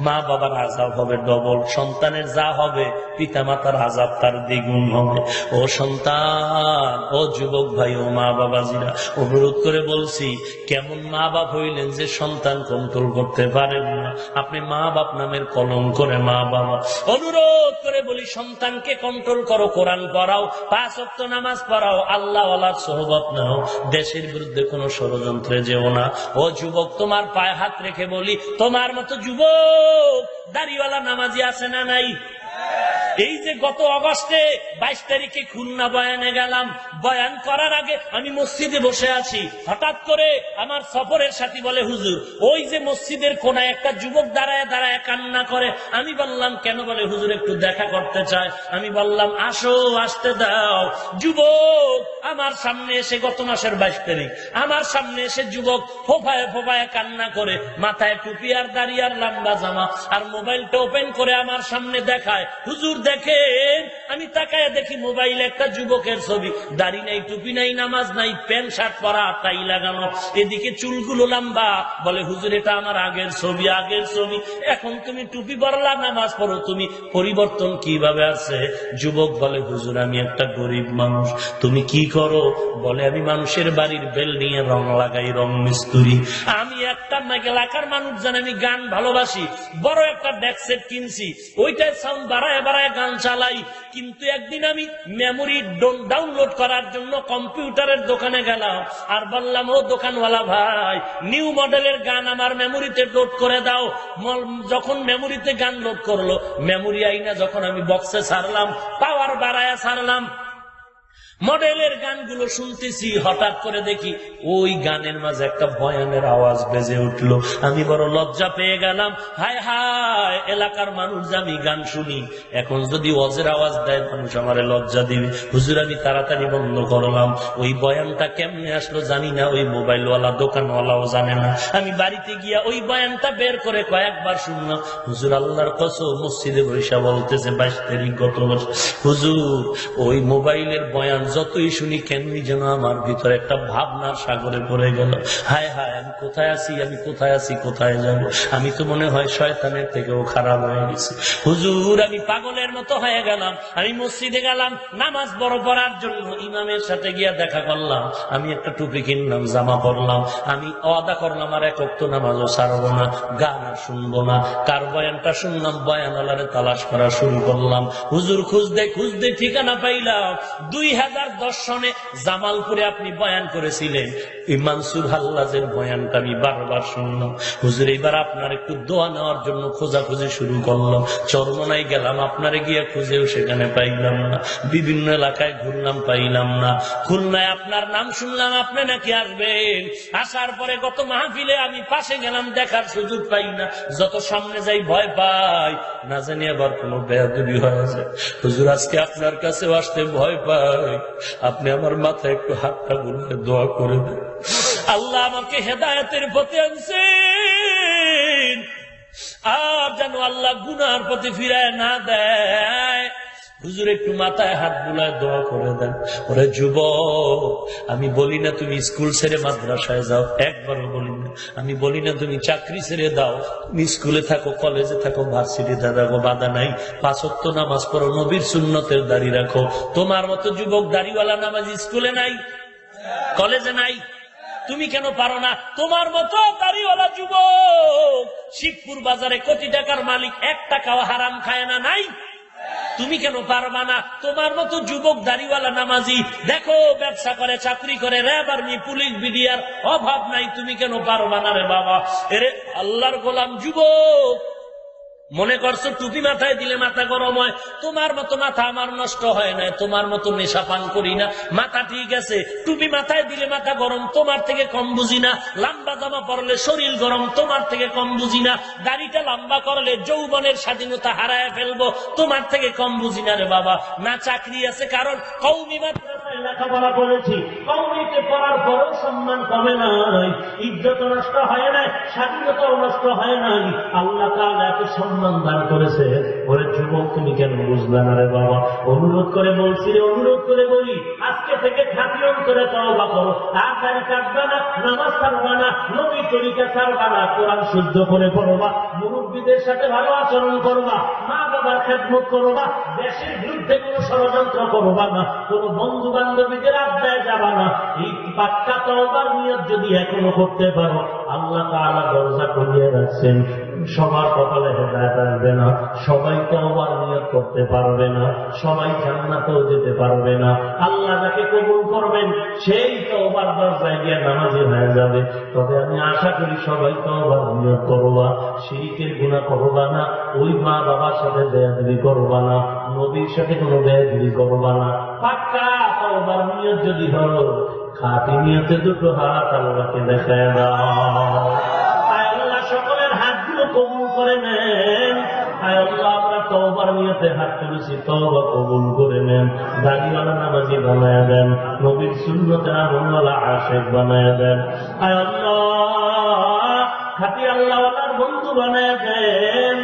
মা বাবার আযাব হবে ডবল, সন্তানের যা হবে পিতা মাতার আযাব তার দ্বিগুণ হবে। ও সন্তান, ও যুবক ভাই, ও মা বাবাজিরা, অনুরোধ করে বলছি, কেমন মা বাপ হইলেন যে সন্তান কন্ট্রোল করতে পারেন না? আপনি মা বাপ নামের কলঙ্ক করে মা বাবা। অনুরোধ করে বলি, সন্তানকে কন্ট্রোল করো, কোরআন পড়াও, 5 ওয়াক্ত নামাজ পড়াও, আল্লাহ ওয়ালার সোহবত নাও, দেশের বিরুদ্ধে কোনো ষড়যন্ত্রে যেও না। ও যুবক, তোমার পায়ে হাত রেখে বলি, তোমার মতো যুবক দাড়িওয়ালা নামাজি আছে না নাই? এই যে গত অগস্টে 22 তারিখে খুলনা বয়ানে গেলাম, বয়ান করার আগে আমি মসজিদে বসে আছি, হঠাৎ করে আমার সফরের সাথী বলে, হুজুর ওই যে মসজিদের কোনায় একটা যুবক দাঁড়ায় দাঁড়ায় কান্না করে। আমি বললাম কেন? বলে হুজুর একটু দেখা করতে চায়। আমি বললাম আসো, আসতে দাও। যুবক আমার সামনে এসে, গত মাসের 22 তারিখ আমার সামনে এসে যুবক ফোফায় ফোফায় কান্না করে, মাথায় টুপি আর দাড়ি আর লম্বা জামা, আর মোবাইলটা ওপেন করে আমার সামনে দেখায়, হুজুর দেখেন। আমি তাকায় দেখি মোবাইলে একটা যুবকের ছবি, দাড়ি নাই, টুপি নাই, নামাজ নাই, প্যান্ট শার্ট পরা, টাই লাগানো, এদিকে চুলগুলো লম্বা। বলে হুজুর এটা আমার আগের ছবি, আগের ছবি। এখন তুমি টুপি পরলা, নামাজ পড়ো, তুমি পরিবর্তন কিভাবে আছে? যুবক বলে হুজুর আমি একটা গরিব মানুষ। তুমি কি করো? বলে আমি মানুষের বাড়ির বেল নিয়ে রং লাগাই, রং মিস্ত্রি। আমি একটা এলাকার মানুষ জানে আমি গান ভালোবাসি, বড় একটা ডেক সেট কিনছি, ওইটাই সাউন্ড বাড়ায় বাড়ায় গান চালাই। কিন্তু একদিন আমি মেমোরি ডাউনলোড করার জন্য কম্পিউটারের দোকানে গেলাম, আর বললাম ও দোকানওয়ালা ভাই, নিউ মডেলের গান আমার মেমোরিতে লোড করে দাও। যখন মেমোরিতে গান লোড করলো, মেমোরি আইনা যখন আমি বক্সে ছাড়লাম, পাওয়ার বাড়ায় ছাড়লাম, মডেলের গানগুলো শুনতেছি, হঠাৎ করে দেখি ওই গানের মাঝে একটা বয়ানের আওয়াজ বেজে উঠলো। আমি বড় লজ্জা পেয়ে গেলাম। হায় হায়, এলাকার মানুষ আমি গান শুনি, এখন যদি ওয়াজের আওয়াজ দেয় মানুষ আমারে লজ্জা দিবে। হুজুর আমি তাড়াতাড়ি বন্ধ করলাম। ওই বয়ানটা কেমনে আসলো জানি না, ওই মোবাইলওয়ালা দোকানওয়ালাও জানে না। আমি বাড়িতে গিয়া ওই বয়ানটা বের করে কয়েকবার শুনলাম। হুজুর আল্লাহর কসম, মসজিদে বৈশা বলতেছে 22 তারিখ গত বছর। হুজুর ওই মোবাইলের বয়ান যতই শুনি কেমনি যেন আমার ভিতরে একটা ভাবনার সাগরে পড়ে গেল। হায় হায়, আমি কোথায় আছি, আমি কোথায় আছি, কোথায় যাব? আমি তো মনে হয় শয়তানের থেকেও খারাপ হয়ে গেছি। হুজুর আমি পাগলের মতো হয়ে গেলাম। আমি মসজিদে গেলাম নামাজ বড় পড়ার জন্য, ইমামের সাথে গিয়া দেখা করলাম। আমি একটা টুপি কিনলাম, জামা পরলাম। আমি ওয়াদা করলাম আর এক ওয়াক্ত নামাজও ছাড়বো না, গান আর শুনবো না। কার বয়ানটা শুনলাম, বয়ানওয়ালারে তালাশ করা শুরু করলাম। হুজুর খুঁজতে খুঁজতে ঠিকানা পাইলাম 2010 সনে জামালপুরে আপনি বয়ান করেছিলেন। এই মানসুর হাল্লাজের বয়ানটা আমি বারবার শুনলাম। হুজুর এবার আপনার একটু দোয়া নেওয়ার জন্য খোঁজাখুঁজি শুরু করলাম। চরমনায় গেলাম, আপনারে গিয়ে খুঁজেও সেখানে পাইলাম না। বিভিন্ন এলাকায় ঘুরলাম, পাইলাম না। খুলনায় আপনার নাম শুনলাম, আপনি নাকি আসবেন। আসার পরে গত মাহফিলে আমি পাশে গেলাম, দেখার সুযোগ পাই না। যত সামনে যাই ভয় পাই, না জানি আবার কোনো বেয়াদবি হয়ে যায়। হুজুর আজকে আপনার কাছেও আসতে ভয় পাই, আপনি আমার মাথায় একটু হাতটা বুলিয়ে দোয়া করে দেন। আল্লাহ আমাকে হেদায়েতের পথে আনছেন, আর যেন আল্লাহ গুনার পথে ফিরায় না দেয়। হুজুর একটু মাথায় হাত বুলায় দোয়া করে দেন। ওরে যুবক, আমি বলি না তুমি স্কুল ছেড়ে মাদ্রাসায় যাও, একবারও বলি না। আমি বলি না তুমি চাকরি ছেড়ে দাও, তুমি স্কুলে থাকো, কলেজে থাকো, ভার্সিটিতে থাকো, বাধা নাই। 5 ওয়াক্ত নামাজ পড়ো, নবীর সুন্নতের দাড়ি রাখো। তোমার মতো যুবক দাড়িওয়ালা নামাজ স্কুলে নাই, কলেজে নাই, তুমি কেন পারো না? তোমার মতো দাড়িওয়ালা যুবক শিবপুর বাজারে কোটি টাকার মালিক, 1 টাকাও হারাম খায় না, নাই? তুমি কেন পারবা না? তোমার মতো যুবক দাড়িওয়ালা নামাজি দেখো, ব্যবসা করে, চাকরি করে, র্যাব আর্মি পুলিশ বিডিআর অভাব নাই, তুমি কেন পারবা না রে বাবা? এরে আল্লাহর গোলাম যুবক, মনে করছো টুপি মাথায় দিলে মাথা গরম হয়? তোমার মতো মাথা আমার নষ্ট হয় না, তোমার মতো নেশা পান করি না, মাথা ঠিক আছে। টুপি মাথায় দিলে মাথা গরম, তোমার থেকে কম বুঝি না। লম্বা জামা পরলে শরীর গরম, তোমার থেকে কম বুঝি না। দাড়িটা লম্বা করলে যৌবনের স্বাধীনতা হারায় ফেলবো, তোমার থেকে কম বুঝি না রে বাবা। না চাকরি আছে, কারণ কওমি মাদ্রাসায় লেখাপড়া করেছি, কওমিতে পড়ার পরেও সম্মান কমে নাই, ইজ্জত নষ্ট হয় নাই, স্বাধীনতাও নষ্ট হয় নাই। আল্লাহ তাআলা এত সম্মান দান করেছে। ওরে যুবক, তুমি কেন বুঝবে না রে বাবা? অনুরোধ করে বলছি রে, অনুরোধ করে বলি, আজকে থেকে খাঁটি অন্তরে তওবা করো। আর দাড়ি কাটবা না, নামাজ ছাড়বা না, নবীর তরিকা ছাড়বা না, কোরআন শুদ্ধ করে পড়বা, মুরব্বীদের সাথে ভালো আচরণ করবা, মা বাবার খেদমত করবা, দেশের বিরুদ্ধে কোনো ষড়যন্ত্র করবা না, কোনো বন্ধু বান্ধবীদের আড্ডায় যাবা না। এই পাক্কা তওবার নিয়ত যদি এখনো করতে পারো, আল্লাহ তাআলা দরজা খুলিয়ে রাখছেন। সবার কপালে হেদায়েত আসবে না, সবাই তওবার নিয়ত করতে পারবে না, সবাই জান্নাতেও যেতে পারবে না। আল্লাহ যাকে কবুল করবেন সেই তওবার দরজায় গিয়ে নামাজি হয়ে যাবে। তবে আমি আশা করি সবাই তওবার নিয়ত করবা, শিরকের গুনাহ করবা না, ওই মা বাবার সাথে বেয়াদবি করবা না, নবীর সাথে কোনো বেয়াদবি করবা না। পাক্কা তওবার নিয়ত যদি হলো, খাঁটি নিয়তে দুটো হাত আল্লাহকে দেখায় দাও। আয় আল্লাহ সকলের হাতগুলো কবুল করে নেন। আয় আল্লাহ আমরা তওবার নিয়তে হাত তুলেছি, তওবা কবুল করে নেন। দাড়িওয়ালা নামাজি বানায় দেন, নবীর সুন্নতে আমলওয়ালা আশিক বানায় দেন। আয় আল্লাহ খাঁটি আল্লাহওয়ালার বন্ধু বানায় দেন।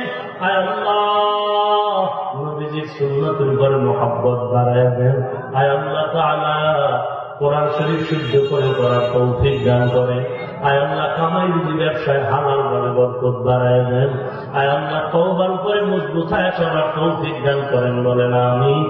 আয় আল্লাহ নবীজির সুন্নতের উপর মুহাব্বত বাড়ায় দেন। আয় আল্লাহ তাআলা কোরআন শরীফ শুদ্ধ করে করার তৌফিক দান করে। আয় আল্লাহ কামাই রুজি ব্যবসায় হালাল ভাবে বরকত বাড়ায় দেন। আয় আল্লাহ তওবার উপরে মজবুত হয়ে চলার তৌফিক দান করেন, বলেন আমিন।